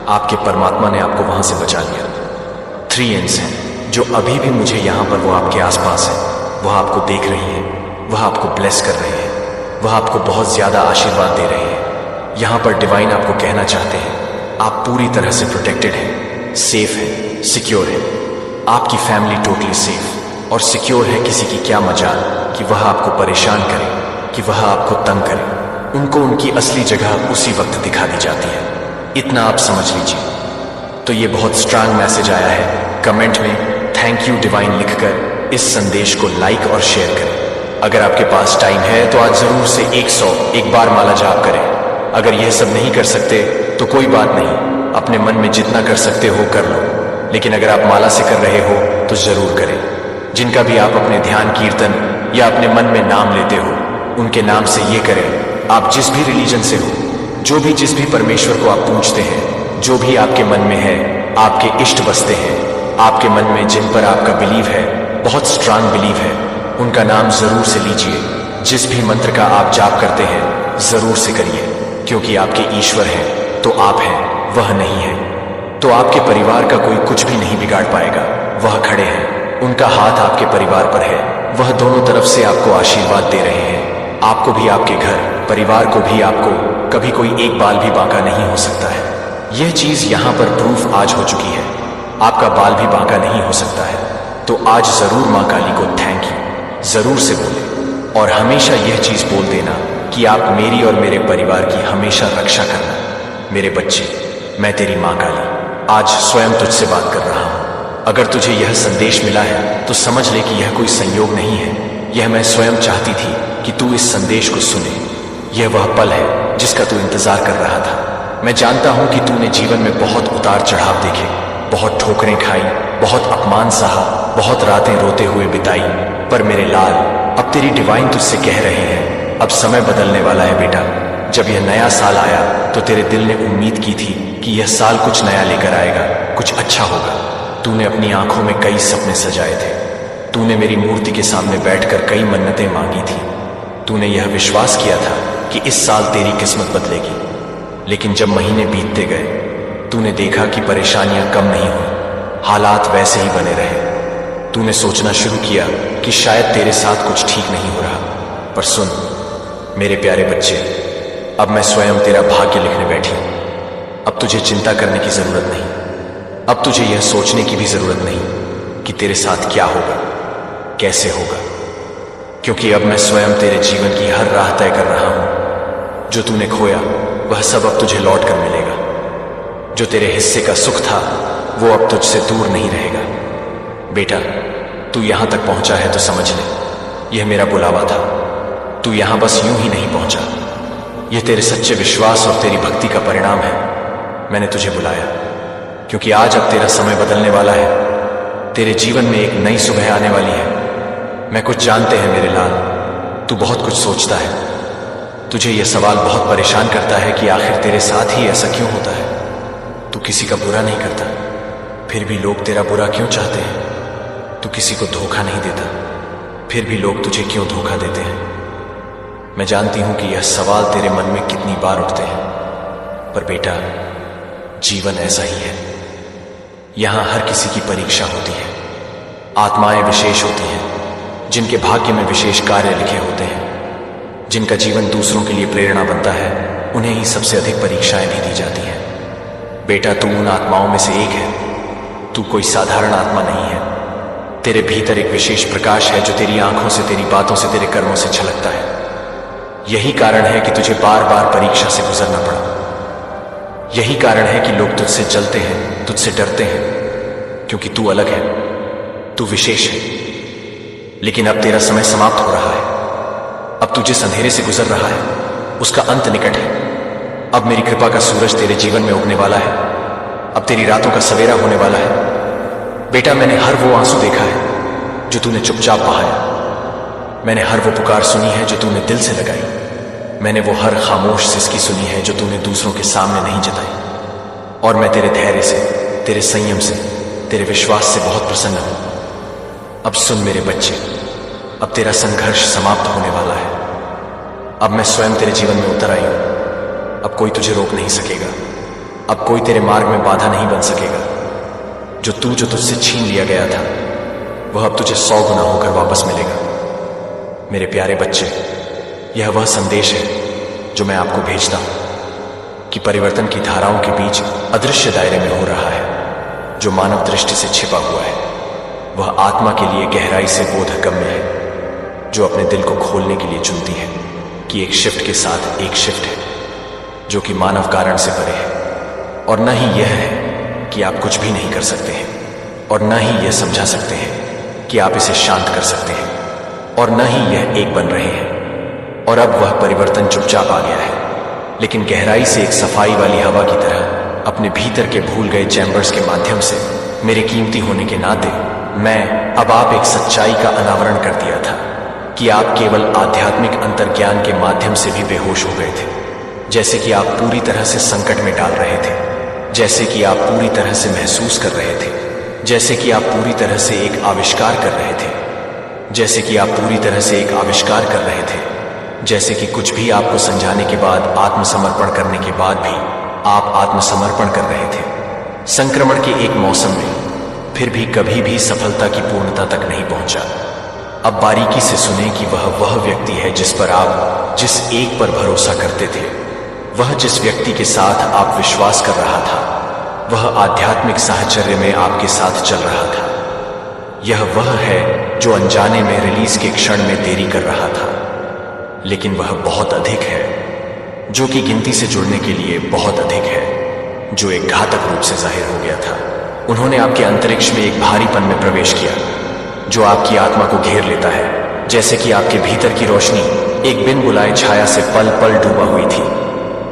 आपके परमात्मा ने आपको वहां से बचा लिया। 3 एंड्स हैं जो अभी भी मुझे यहां पर वो आपके आसपास है। वह आपको देख रही हैं, वह आपको ब्लेस कर रहे हैं, वह आपको बहुत ज्यादा आशीर्वाद दे रहे हैं। यहां पर डिवाइन आपको कहना चाहते हैं, आप पूरी तरह से प्रोटेक्टेड हैं, सेफ हैं, सिक्योर हैं। आपकी फैमिली टोटली सेफ और सिक्योर है। किसी की क्या मजाल कि वह आपको परेशान करे, कि वह आपको तंग करे। उनको उनकी असली जगह उसी वक्त दिखा दी जाती है। इतना आप समझ लीजिए। तो ये बहुत स्ट्रांग मैसेज आया है। कमेंट में थैंक यू डिवाइन लिखकर इस संदेश को लाइक और शेयर करें। अगर आपके पास टाइम है तो आज जरूर से 100 एक बार माला जाप करें। अगर यह सब नहीं कर सकते तो कोई बात नहीं, अपने मन में जितना कर सकते हो कर लो। लेकिन अगर आप माला से कर रहे हो तो जरूर करें। जिनका भी आप अपने ध्यान कीर्तन या अपने मन में नाम लेते हो, उनके नाम से ये करें। आप जिस भी रिलीजन से हो, जो भी जिस भी परमेश्वर को आप पूजते हैं, जो भी आपके मन में है, आपके इष्ट बसते हैं, आपके मन में जिन पर आपका बिलीव है, बहुत स्ट्रांग बिलीव है, उनका नाम जरूर से लीजिए। जिस भी मंत्र का आप जाप करते हैं जरूर से करिए, क्योंकि आपके ईश्वर हैं तो आप हैं, वह नहीं है। तो आपके परिवार का कोई कुछ भी नहीं बिगाड़ पाएगा। वह खड़े हैं, उनका हाथ आपके परिवार पर है, वह दोनों तरफ से आपको आशीर्वाद दे रहे हैं। आपको भी, आपके घर परिवार को भी, आपको कभी कोई एक बाल भी बांका नहीं हो सकता है। यह चीज यहां पर प्रूफ आज हो चुकी है। आपका बाल भी बांका नहीं हो सकता है। तो आज जरूर मां काली को थैंक यू जरूर से बोले और हमेशा यह चीज बोल देना कि आप मेरी और मेरे परिवार की हमेशा रक्षा करना। मेरे बच्चे, मैं तेरी मां काली आज स्वयं तुझसे बात कर रहा हूं। अगर तुझे यह संदेश मिला है तो समझ ले कि यह कोई संयोग नहीं है। यह मैं स्वयं चाहती थी कि तू इस संदेश को सुने। यह वह पल है जिसका तू इंतजार कर रहा था। मैं जानता हूं कि तूने जीवन में बहुत उतार चढ़ाव देखे, बहुत ठोकरें खाई, बहुत अपमान सहा, बहुत रातें रोते हुए बिताई। पर मेरे लाल, अब तेरी डिवाइन तुझसे कह रहे हैं, अब समय बदलने वाला है बेटा। जब यह नया साल आया तो तेरे दिल ने उम्मीद की थी कि यह साल कुछ नया लेकर आएगा, कुछ अच्छा होगा। तूने अपनी आंखों में कई सपने सजाए थे। तूने मेरी मूर्ति के सामने बैठकर कई मन्नतें मांगी थी। तूने यह विश्वास किया था कि इस साल तेरी किस्मत बदलेगी। लेकिन जब महीने बीतते गए, तूने देखा कि परेशानियां कम नहीं हुई, हालात वैसे ही बने रहे। तूने सोचना शुरू किया कि शायद तेरे साथ कुछ ठीक नहीं हो रहा। पर सुन मेरे प्यारे बच्चे, अब मैं स्वयं तेरा भाग्य लिखने बैठी हूं। अब तुझे चिंता करने की जरूरत नहीं। अब तुझे यह सोचने की भी जरूरत नहीं कि तेरे साथ क्या होगा, कैसे होगा, क्योंकि अब मैं स्वयं तेरे जीवन की हर राह तय कर रहा हूं। जो तूने खोया वह सब अब तुझे लौट कर मिलेगा। जो तेरे हिस्से का सुख था वो अब तुझसे दूर नहीं रहेगा। बेटा, तू यहां तक पहुंचा है तो समझ ले, यह मेरा बुलावा था। तू यहां बस यूं ही नहीं पहुंचा, यह तेरे सच्चे विश्वास और तेरी भक्ति का परिणाम है। मैंने तुझे बुलाया क्योंकि आज अब तेरा समय बदलने वाला है। तेरे जीवन में एक नई सुबह आने वाली है। मैं कुछ जानते हैं मेरे लाल, तू बहुत कुछ सोचता है। तुझे यह सवाल बहुत परेशान करता है कि आखिर तेरे साथ ही ऐसा क्यों होता है। तू किसी का बुरा नहीं करता, फिर भी लोग तेरा बुरा क्यों चाहते हैं। तू किसी को धोखा नहीं देता, फिर भी लोग तुझे क्यों धोखा देते हैं। मैं जानती हूं कि यह सवाल तेरे मन में कितनी बार उठते हैं, पर बेटा, जीवन ऐसा ही है। यहां हर किसी की परीक्षा होती है। आत्माएं विशेष होती हैं, जिनके भाग्य में विशेष कार्य लिखे होते हैं। जिनका जीवन दूसरों के लिए प्रेरणा बनता है, उन्हें ही सबसे अधिक परीक्षाएं भी दी जाती हैं। बेटा, तू उन आत्माओं में से एक है। तू कोई साधारण आत्मा नहीं है। तेरे भीतर एक विशेष प्रकाश है जो तेरी आंखों से, तेरी बातों से, तेरे कर्मों से झलकता है। यही कारण है कि तुझे बार बार परीक्षा से गुजरना पड़ा। यही कारण है कि लोग तुझसे जलते हैं, तुझसे डरते हैं, क्योंकि तू अलग है, तू विशेष है। लेकिन अब तेरा समय समाप्त हो रहा है। अब तू जिस अंधेरे से गुजर रहा है, उसका अंत निकट है। अब मेरी कृपा का सूरज तेरे जीवन में उगने वाला है। अब तेरी रातों का सवेरा होने वाला है। बेटा, मैंने हर वो आंसू देखा है जो तूने चुपचाप बहाया। मैंने हर वो पुकार सुनी है जो तूने दिल से लगाई। मैंने वो हर खामोश सिसकी सुनी है जो तूने दूसरों के सामने नहीं जताई। और मैं तेरे धैर्य से, तेरे संयम से, तेरे विश्वास से बहुत प्रसन्न हूं। अब सुन मेरे बच्चे, अब तेरा संघर्ष समाप्त होने वाला है। अब मैं स्वयं तेरे जीवन में उतर आई हूं। अब कोई तुझे रोक नहीं सकेगा। अब कोई तेरे मार्ग में बाधा नहीं बन सकेगा। जो तुझसे छीन लिया गया था, वह अब तुझे 100 गुना होकर वापस मिलेगा। मेरे प्यारे बच्चे, यह वह संदेश है जो मैं आपको भेजता हूं कि परिवर्तन की धाराओं के बीच अदृश्य दायरे में हो रहा है, जो मानव दृष्टि से छिपा हुआ है। वह आत्मा के लिए गहराई से बोधगम्य है, जो अपने दिल को खोलने के लिए चुनती है कि एक शिफ्ट के साथ एक शिफ्ट है जो कि मानव कारण से परे है। और न ही यह है कि आप कुछ भी नहीं कर सकते हैं, और न ही यह समझा सकते हैं कि आप इसे शांत कर सकते हैं, और न ही यह एक बन रहे हैं। और अब वह परिवर्तन चुपचाप आ गया है, लेकिन गहराई से एक सफाई वाली हवा की तरह अपने भीतर के भूल गए चैम्बर्स के माध्यम से। मेरे कीमती होने के नाते मैं अब आप एक सच्चाई का अनावरण कर दिया था कि आप केवल आध्यात्मिक अंतर्ज्ञान के माध्यम से भी बेहोश हो गए थे। जैसे कि आप पूरी तरह से संकट में डाल रहे थे, जैसे कि आप पूरी तरह से महसूस कर रहे थे, जैसे कि आप पूरी तरह से एक आविष्कार कर रहे थे, जैसे कि आप पूरी तरह से एक आविष्कार कर रहे थे, जैसे कि कुछ भी आपको समझाने के बाद, आत्मसमर्पण करने के बाद भी आप आत्मसमर्पण कर रहे थे। संक्रमण के एक मौसम में फिर भी कभी भी सफलता की पूर्णता तक नहीं पहुंचा। अब बारीकी से सुने कि वह व्यक्ति है जिस पर आप जिस एक पर भरोसा करते थे, वह जिस व्यक्ति के साथ आप विश्वास कर रहा था, वह आध्यात्मिक साहचर्य में आपके साथ चल रहा था। यह वह है जो अनजाने में रिलीज के क्षण में देरी कर रहा था, लेकिन वह बहुत अधिक है, जो कि गिनती से जुड़ने के लिए बहुत अधिक है, जो एक घातक रूप से जाहिर हो गया था। उन्होंने आपके अंतरिक्ष में एक भारीपन में प्रवेश किया जो आपकी आत्मा को घेर लेता है, जैसे कि आपके भीतर की रोशनी एक बिन बुलाए छाया से पल पल डूबा हुई थी,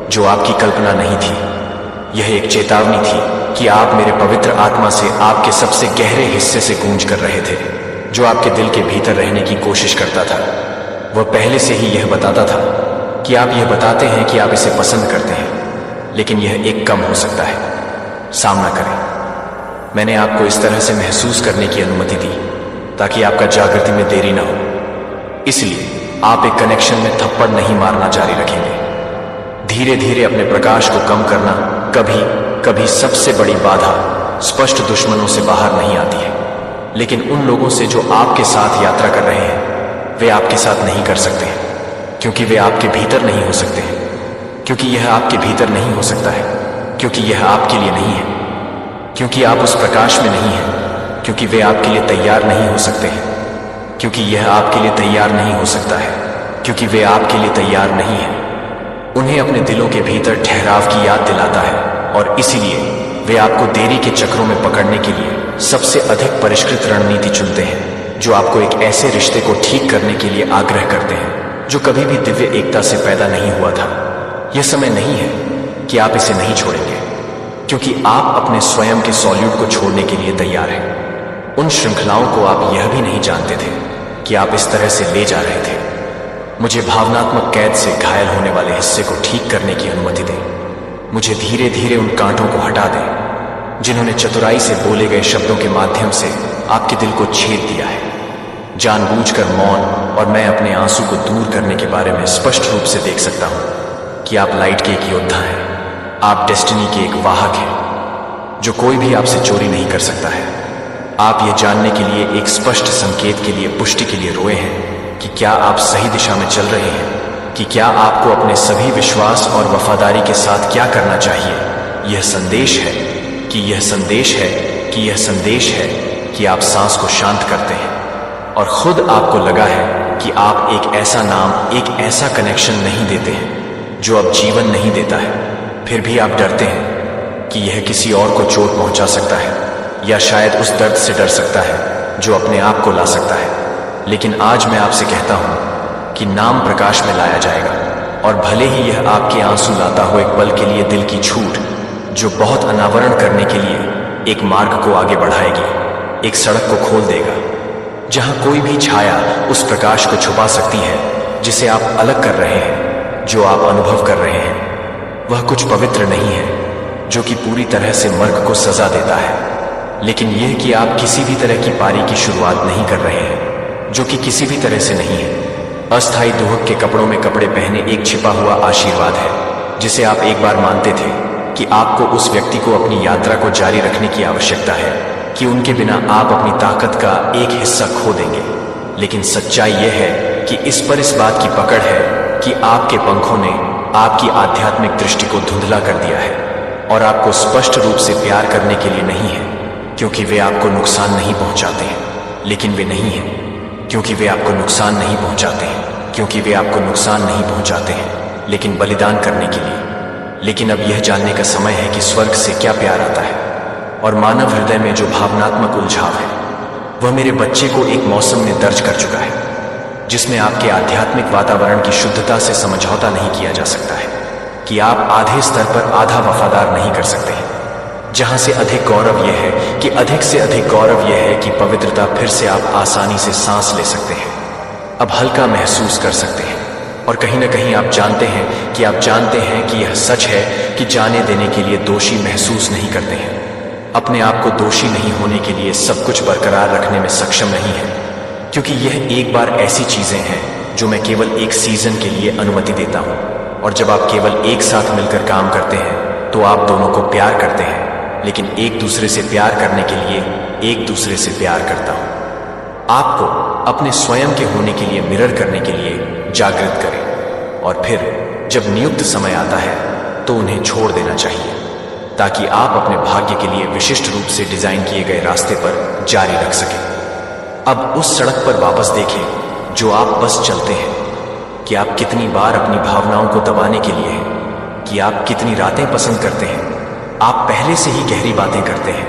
जो आपकी कल्पना नहीं थी। यह एक चेतावनी थी कि आप मेरे पवित्र आत्मा से आपके सबसे गहरे हिस्से से गूंज कर रहे थे, जो आपके दिल के भीतर रहने की कोशिश करता था। वह पहले से ही यह बताता था कि आप यह बताते हैं कि आप इसे पसंद करते हैं, लेकिन यह एक कम हो सकता है। सामना करें। मैंने आपको इस तरह से महसूस करने की अनुमति दी ताकि आपका जागृति में देरी ना हो। इसलिए आप एक कनेक्शन में थप्पड़ नहीं मारना जारी रखेंगे। धीरे धीरे अपने प्रकाश को कम करना कभी कभी सबसे बड़ी बाधा स्पष्ट दुश्मनों से बाहर नहीं आती है, लेकिन उन लोगों से जो आपके साथ यात्रा कर रहे हैं, वे आपके साथ नहीं कर सकते हैं, क्योंकि वे आपके भीतर नहीं हो सकते हैं, क्योंकि यह आपके भीतर नहीं हो सकता है, क्योंकि यह आपके लिए नहीं है, क्योंकि आप उस प्रकाश में नहीं हैं, क्योंकि वे आपके लिए तैयार नहीं हो सकते हैं, क्योंकि यह आपके लिए तैयार नहीं हो सकता है, क्योंकि वे आपके लिए तैयार नहीं हैं। उन्हें अपने दिलों के भीतर ठहराव की याद दिलाता है, और इसीलिए वे आपको देरी के चक्रों में पकड़ने के लिए सबसे अधिक परिष्कृत रणनीति चुनते हैं, जो आपको एक ऐसे रिश्ते को ठीक करने के लिए आग्रह करते हैं जो कभी भी दिव्य एकता से पैदा नहीं हुआ था। यह समय नहीं है कि आप इसे नहीं छोड़ेंगे, क्योंकि आप अपने स्वयं के सॉल्यूट को छोड़ने के लिए तैयार हैं। उन श्रृंखलाओं को आप यह भी नहीं जानते थे कि आप इस तरह से ले जा रहे थे। मुझे भावनात्मक कैद से घायल होने वाले हिस्से को ठीक करने की अनुमति दें। मुझे धीरे धीरे उन कांटों को हटा दें जिन्होंने चतुराई से बोले गए शब्दों के माध्यम से आपके दिल को छेद दिया है। जानबूझकर मौन और मैं अपने आंसू को दूर करने के बारे में स्पष्ट रूप से देख सकता हूं कि आप लाइट के एक योद्धा हैं। आप डेस्टिनी के एक वाहक हैं जो कोई भी आपसे चोरी नहीं कर सकता है। आप ये जानने के लिए एक स्पष्ट संकेत के लिए, पुष्टि के लिए रोए हैं कि क्या आप सही दिशा में चल रहे हैं कि क्या आपको अपने सभी विश्वास और वफादारी के साथ क्या करना चाहिए। यह संदेश है कि यह संदेश है कि यह संदेश है कि आप सांस को शांत करते हैं और खुद आपको लगा है कि आप एक ऐसा नाम, एक ऐसा कनेक्शन नहीं देते हैं जो अब जीवन नहीं देता है। फिर भी आप डरते हैं कि यह किसी और को चोट पहुंचा सकता है या शायद उस दर्द से डर सकता है जो अपने आप को ला सकता है। लेकिन आज मैं आपसे कहता हूं कि नाम प्रकाश में लाया जाएगा, और भले ही यह आपके आंसू लाता हो एक पल के लिए दिल की छूट, जो बहुत अनावरण करने के लिए एक मार्ग को आगे बढ़ाएगी, एक सड़क को खोल देगा जहां कोई भी छाया उस प्रकाश को छुपा सकती है जिसे आप अलग कर रहे हैं, जो आप अनुभव कर रहे हैं। वह कुछ पवित्र नहीं है जो कि पूरी तरह से मर्ग को सजा देता है, लेकिन यह कि आप किसी भी तरह की पारी की शुरुआत नहीं कर रहे हैं, जो कि किसी भी तरह से नहीं है। अस्थायी दुहक के कपड़ों में कपड़े पहने एक छिपा हुआ आशीर्वाद है जिसे आप एक बार मानते थे कि आपको उस व्यक्ति को अपनी यात्रा को जारी रखने की आवश्यकता है, कि उनके बिना आप अपनी ताकत का एक हिस्सा खो देंगे। लेकिन सच्चाई यह है कि इस बात की पकड़ है कि आपके पंखों ने आपकी आध्यात्मिक दृष्टि को धुंधला कर दिया है और आपको स्पष्ट रूप से प्यार करने के लिए नहीं है क्योंकि वे आपको नुकसान नहीं पहुंचाते हैं, लेकिन वे नहीं हैं क्योंकि वे आपको नुकसान नहीं पहुंचाते हैं, क्योंकि वे आपको नुकसान नहीं पहुंचाते हैं, लेकिन बलिदान करने के लिए। लेकिन अब यह जानने का समय है कि स्वर्ग से क्या प्यार आता है और मानव हृदय में जो भावनात्मक उलझाव है वह मेरे बच्चे को एक मौसम में दर्ज कर चुका है जिसमें आपके आध्यात्मिक वातावरण की शुद्धता से समझौता नहीं किया जा सकता है, कि आप आधे स्तर पर आधा वफादार नहीं कर सकते हैं। जहां से अधिक गौरव यह है कि अधिक से अधिक गौरव यह है कि पवित्रता फिर से आप आसानी से सांस ले सकते हैं, अब हल्का महसूस कर सकते हैं, और कहीं ना कहीं आप जानते हैं कि आप जानते हैं कि यह सच है कि जाने देने के लिए दोषी महसूस नहीं करते हैं, अपने आप को दोषी नहीं होने के लिए सब कुछ बरकरार रखने में सक्षम नहीं है, क्योंकि यह एक बार ऐसी चीजें हैं जो मैं केवल एक सीजन के लिए अनुमति देता हूं, और जब आप केवल एक साथ मिलकर काम करते हैं तो आप दोनों को प्यार करते हैं, लेकिन एक दूसरे से प्यार करने के लिए एक दूसरे से प्यार करता हूं। आपको अपने स्वयं के होने के लिए मिरर करने के लिए जागृत करें, और फिर जब नियुक्त समय आता है तो उन्हें छोड़ देना चाहिए ताकि आप अपने भाग्य के लिए विशिष्ट रूप से डिजाइन किए गए रास्ते पर जारी रख सकें। अब उस सड़क पर वापस देखें जो आप बस चलते हैं, कि आप कितनी बार अपनी भावनाओं को दबाने के लिए हैं, कि आप कितनी रातें पसंद करते हैं, आप पहले से ही गहरी बातें करते हैं,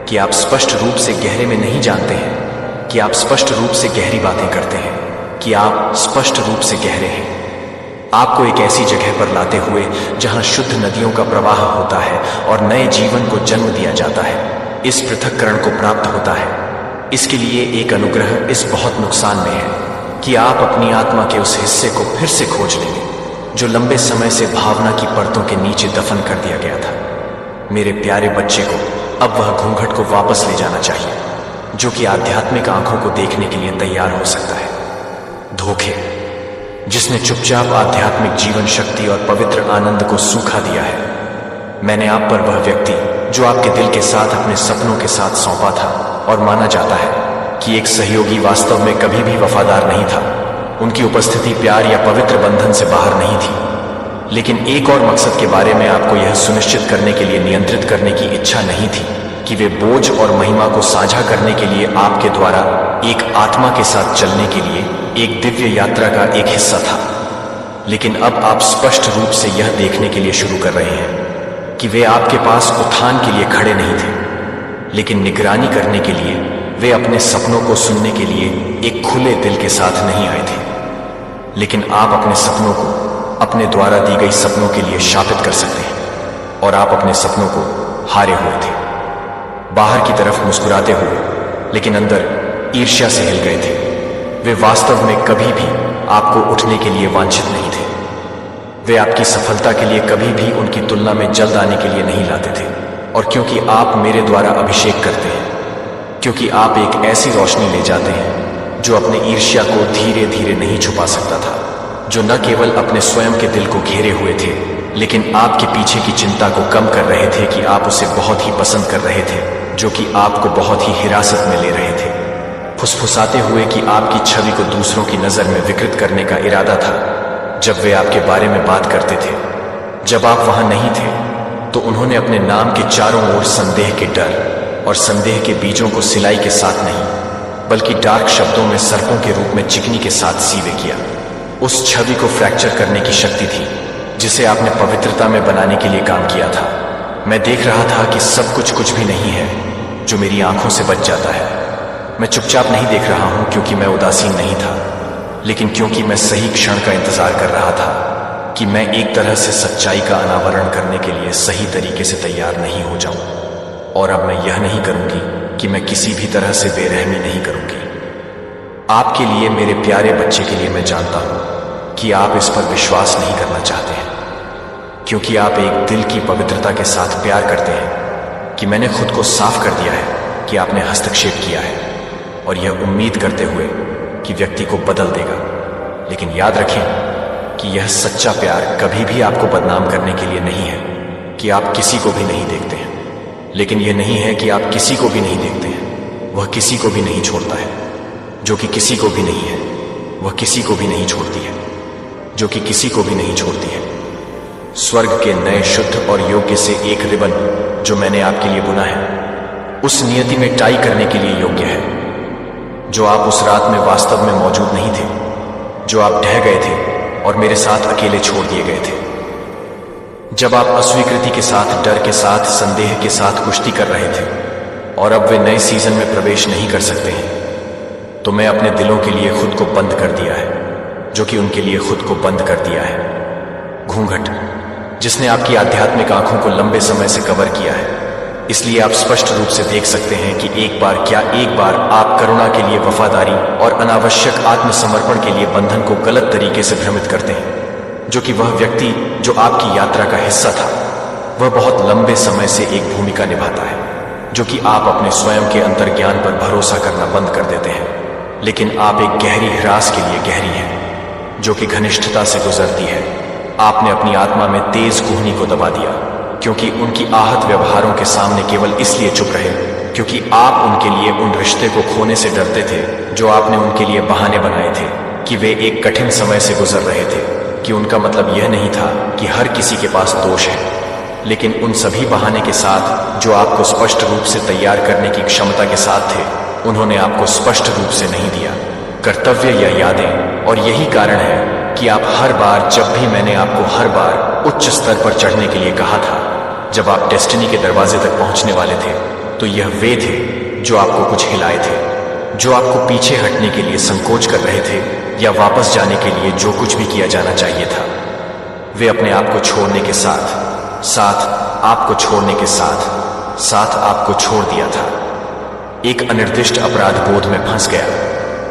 कि आप स्पष्ट रूप से गहरे में नहीं जानते हैं, कि आप स्पष्ट रूप से गहरी बातें करते हैं, कि आप स्पष्ट रूप से गहरे हैं। आपको एक ऐसी जगह पर लाते हुए जहां शुद्ध नदियों का प्रवाह होता है और नए जीवन को जन्म दिया जाता है, इस पृथक्करण को प्राप्त होता है। इसके लिए एक अनुग्रह इस बहुत नुकसान में है कि आप अपनी आत्मा के उस हिस्से को फिर से खोज लेंगे जो लंबे समय से भावना की परतों के नीचे दफन कर दिया गया था। मेरे प्यारे बच्चे को अब वह घूंघट को वापस ले जाना चाहिए जो कि आध्यात्मिक आंखों को देखने के लिए तैयार हो सकता है। धोखे जिसने चुपचाप आध्यात्मिक जीवन शक्ति और पवित्र आनंद को सूखा दिया है। मैंने आप पर वह व्यक्ति जो आपके दिल के साथ अपने सपनों के साथ सौंपा था, और माना जाता है कि एक सहयोगी वास्तव में कभी भी वफादार नहीं था। उनकी उपस्थिति प्यार या पवित्र बंधन से बाहर नहीं थी, लेकिन एक और मकसद के बारे में आपको यह सुनिश्चित करने के लिए नियंत्रित करने की इच्छा नहीं थी कि वे बोझ और महिमा को साझा करने के लिए आपके द्वारा एक आत्मा के साथ चलने के लिए एक दिव्य यात्रा का एक हिस्सा था। लेकिन अब आप स्पष्ट रूप से यह देखने के लिए शुरू कर रहे हैं कि वे आपके पास उत्थान के लिए खड़े नहीं थे, लेकिन निगरानी करने के लिए। वे अपने सपनों को सुनने के लिए एक खुले दिल के साथ नहीं आए थे, लेकिन आप अपने सपनों को अपने द्वारा दी गई सपनों के लिए शापित कर सकते हैं, और आप अपने सपनों को हारे हुए थे। बाहर की तरफ मुस्कुराते हुए, लेकिन अंदर ईर्ष्या से हिल गए थे। वे वास्तव में कभी भी आपको उठने के लिए वांछित नहीं थे। वे आपकी सफलता के लिए कभी भी उनकी तुलना में जल्द आने के लिए नहीं लाते थे। और क्योंकि आप मेरे द्वारा अभिषेक करते हैं, क्योंकि आप एक ऐसी रोशनी ले जाते हैं जो अपने ईर्ष्या को धीरे धीरे नहीं छुपा सकता था, जो न केवल अपने स्वयं के दिल को घेरे हुए थे, लेकिन आपके पीछे की चिंता को कम कर रहे थे कि आप उसे बहुत ही पसंद कर रहे थे, जो कि आपको बहुत ही हिरासत में ले रहे थे, फुसफुसाते हुए कि आपकी छवि को दूसरों की नजर में विकृत करने का इरादा था, जब वे आपके बारे में बात करते थे, जब आप वहां नहीं थे, तो उन्होंने अपने नाम के चारों ओर संदेह के डर और संदेह के बीजों को सिलाई के साथ नहीं, बल्कि डार्क शब्दों में सर्पों के रूप में चिकनी के साथ सीवे किया। उस छवि को फ्रैक्चर करने की शक्ति थी जिसे आपने पवित्रता में बनाने के लिए काम किया था। मैं देख रहा था कि सब कुछ भी नहीं है जो मेरी आंखों से बच जाता है। मैं चुपचाप नहीं देख रहा हूं क्योंकि मैं उदासीन नहीं था, लेकिन क्योंकि मैं सही क्षण का इंतजार कर रहा था कि मैं एक तरह से सच्चाई का अनावरण करने के लिए सही तरीके से तैयार नहीं हो जाऊं। और अब मैं यह नहीं करूंगी कि मैं किसी भी तरह से बेरहमी नहीं करूंगी। आपके लिए, मेरे प्यारे बच्चे के लिए, मैं जानता हूं कि आप इस पर विश्वास नहीं करना चाहते हैं, क्योंकि आप एक दिल की पवित्रता के साथ प्यार करते हैं कि मैंने खुद को साफ कर दिया है कि आपने हस्तक्षेप किया है, और यह उम्मीद करते हुए कि व्यक्ति को बदल देगा। लेकिन याद रखें कि यह सच्चा प्यार कभी भी आपको बदनाम करने के लिए नहीं है कि आप किसी को भी नहीं देखते हैं। लेकिन यह नहीं है कि आप किसी को भी नहीं देखते हैं, वह किसी को भी नहीं छोड़ता है। जो कि किसी को भी नहीं है, वह किसी को भी नहीं छोड़ती है, जो कि किसी को भी नहीं छोड़ती है। स्वर्ग के नए शुद्ध और योग्य से एक रिबन जो मैंने आपके लिए बुना है, उस नियति में टाई करने के लिए योग्य है जो आप उस रात में वास्तव में मौजूद नहीं थे, जो आप ढह गए थे और मेरे साथ अकेले छोड़ दिए गए थे। जब आप अस्वीकृति के साथ, डर के साथ, संदेह के साथ कुश्ती कर रहे थे और अब वे नए सीजन में प्रवेश नहीं कर सकते हैं, तो मैं अपने दिलों के लिए खुद को बंद कर दिया है, जो कि उनके लिए खुद को बंद कर दिया है। घूंघट जिसने आपकी आध्यात्मिक आंखों को लंबे समय से कवर किया है, इसलिए आप स्पष्ट रूप से देख सकते हैं कि एक बार आप करुणा के लिए, वफादारी और अनावश्यक आत्मसमर्पण के लिए बंधन को गलत तरीके से भ्रमित करते हैं। जो कि वह व्यक्ति जो आपकी यात्रा का हिस्सा था, वह बहुत लंबे समय से एक भूमिका निभाता है, जो कि आप अपने स्वयं के अंतर्ज्ञान पर भरोसा करना बंद कर देते हैं। लेकिन आप एक गहरी ह्रास के लिए गहरी हैं, जो कि घनिष्ठता से गुजरती है। आपने अपनी आत्मा में तेज कुहनी को दबा दिया, क्योंकि उनकी आहत व्यवहारों के सामने केवल इसलिए चुप रहे क्योंकि आप उनके लिए उन रिश्ते को खोने से डरते थे जो आपने उनके लिए बहाने बनाए थे कि वे एक कठिन समय से गुजर रहे थे। कि उनका मतलब यह नहीं था कि हर किसी के पास दोष है, लेकिन उन सभी बहाने के साथ जो आपको स्पष्ट रूप से तैयार करने की क्षमता के साथ थे, उन्होंने आपको स्पष्ट रूप से नहीं दिया कर्तव्य या यादें। और यही कारण है कि आप हर बार, जब भी मैंने आपको हर बार उच्च स्तर पर चढ़ने के लिए कहा था, जब आप डेस्टिनी के दरवाजे तक पहुंचने वाले थे, तो यह वे थे जो आपको कुछ हिलाए थे, जो आपको पीछे हटने के लिए संकोच कर रहे थे या वापस जाने के लिए जो कुछ भी किया जाना चाहिए था। वे अपने आप को छोड़ने के साथ आपको छोड़ दिया था। एक अनिर्दिष्ट अपराध बोध में फंस गया,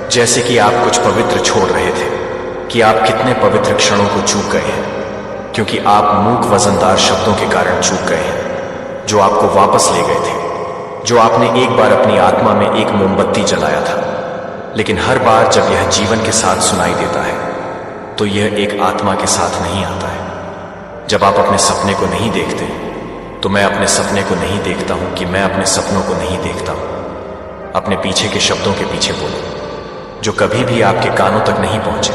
जैसे कि आप कुछ पवित्र छोड़ रहे थे, कि आप कितने पवित्र क्षणों को चूक गए हैं, क्योंकि आप मूक वजनदार शब्दों के कारण चूक गए हैं, जो आपको वापस ले गए थे, जो आपने एक बार अपनी आत्मा में एक मोमबत्ती जलाया था। लेकिन हर बार जब यह जीवन के साथ सुनाई देता है, तो यह एक आत्मा के साथ नहीं आता है। जब आप अपने सपने को नहीं देखते, तो मैं अपने सपने को नहीं देखता हूं कि मैं अपने सपनों को नहीं देखता हूं। अपने पीछे के शब्दों के पीछे बोलो, जो कभी भी आपके कानों तक नहीं पहुंचे।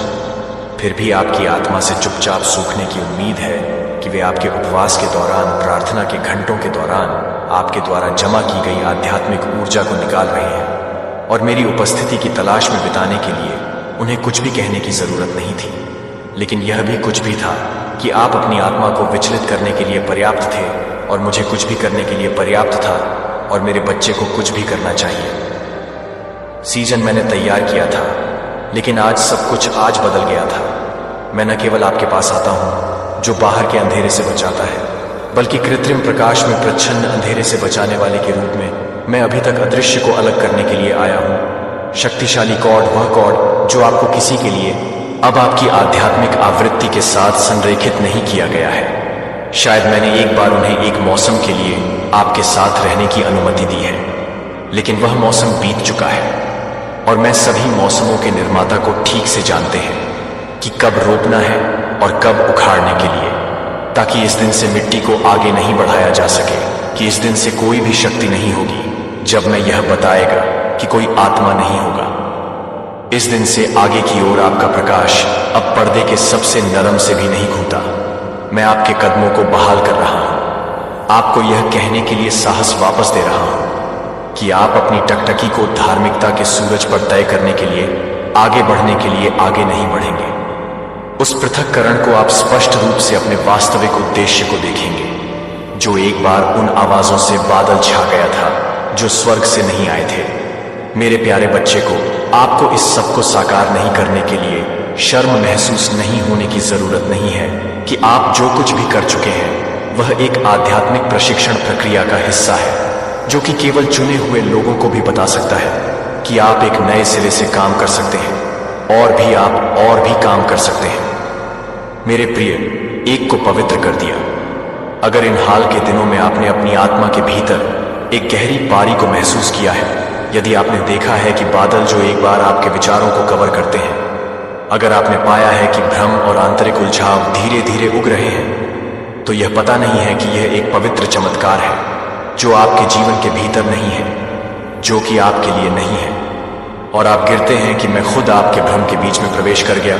फिर भी आपकी आत्मा से चुपचाप सूखने की उम्मीद है कि वे आपके उपवास के दौरान, प्रार्थना के घंटों के दौरान आपके द्वारा जमा की गई आध्यात्मिक ऊर्जा को निकाल रहे हैं, और मेरी उपस्थिति की तलाश में बिताने के लिए उन्हें कुछ भी कहने की जरूरत नहीं थी। लेकिन यह भी कुछ भी था कि आप अपनी आत्मा को विचलित करने के लिए पर्याप्त थे, और मुझे कुछ भी करने के लिए पर्याप्त था, और मेरे बच्चे को कुछ भी करना चाहिए। सीजन मैंने तैयार किया था, लेकिन आज सब कुछ आज बदल गया था। मैं न केवल आपके पास आता हूं जो बाहर के अंधेरे से बचाता है, बल्कि कृत्रिम प्रकाश में प्रच्छन्न अंधेरे से बचाने वाले के रूप में मैं अभी तक अदृश्य को अलग करने के लिए आया हूं। शक्तिशाली कॉर्ड, वह कॉर्ड जो आपको किसी के लिए अब आपकी आध्यात्मिक आवृत्ति के साथ संरेखित नहीं किया गया है। शायद मैंने एक बार उन्हें एक मौसम के लिए आपके साथ रहने की अनुमति दी है, लेकिन वह मौसम बीत चुका है, और मैं सभी मौसमों के निर्माता को ठीक से जानते हैं कि कब रोपना है और कब उखाड़ने के लिए, ताकि इस दिन से मिट्टी को आगे नहीं बढ़ाया जा सके, कि इस दिन से कोई भी शक्ति नहीं होगी जब मैं यह बताएगा कि कोई आत्मा नहीं होगा। इस दिन से आगे की ओर आपका प्रकाश अब पर्दे के सबसे नरम से भी नहीं घूमता। मैं आपके कदमों को बहाल कर रहा हूं, आपको यह कहने के लिए साहस वापस दे रहा हूं कि आप अपनी टकटकी को धार्मिकता के सूरज पर तय करने के लिए, आगे बढ़ने के लिए आगे नहीं बढ़ेंगे। उस पृथक्करण को आप स्पष्ट रूप से अपने वास्तविक उद्देश्य को देखेंगे, जो एक बार उन आवाजों से बादल छा गया था जो स्वर्ग से नहीं आए थे। मेरे प्यारे बच्चे को, आपको इस सब को साकार नहीं करने के लिए शर्म महसूस नहीं होने की जरूरत नहीं है कि आप जो कुछ भी कर चुके हैं वह एक आध्यात्मिक प्रशिक्षण प्रक्रिया का हिस्सा है, जो कि केवल चुने हुए लोगों को भी बता सकता है कि आप एक नए सिरे से काम कर सकते हैं और भी काम कर सकते हैं। मेरे प्रिय, एक को पवित्र कर दिया। अगर इन हाल के दिनों में आपने अपनी आत्मा के भीतर एक गहरी पारी को महसूस किया है, यदि आपने देखा है कि बादल जो एक बार आपके विचारों को कवर करते हैं, अगर आपने पाया है कि भ्रम और आंतरिक उलझाव धीरे धीरे उग रहे हैं, तो यह पता नहीं है कि यह एक पवित्र चमत्कार है जो आपके जीवन के भीतर नहीं है, जो कि आपके लिए नहीं है। और आप गिरते हैं कि मैं खुद आपके भ्रम के बीच में प्रवेश कर गया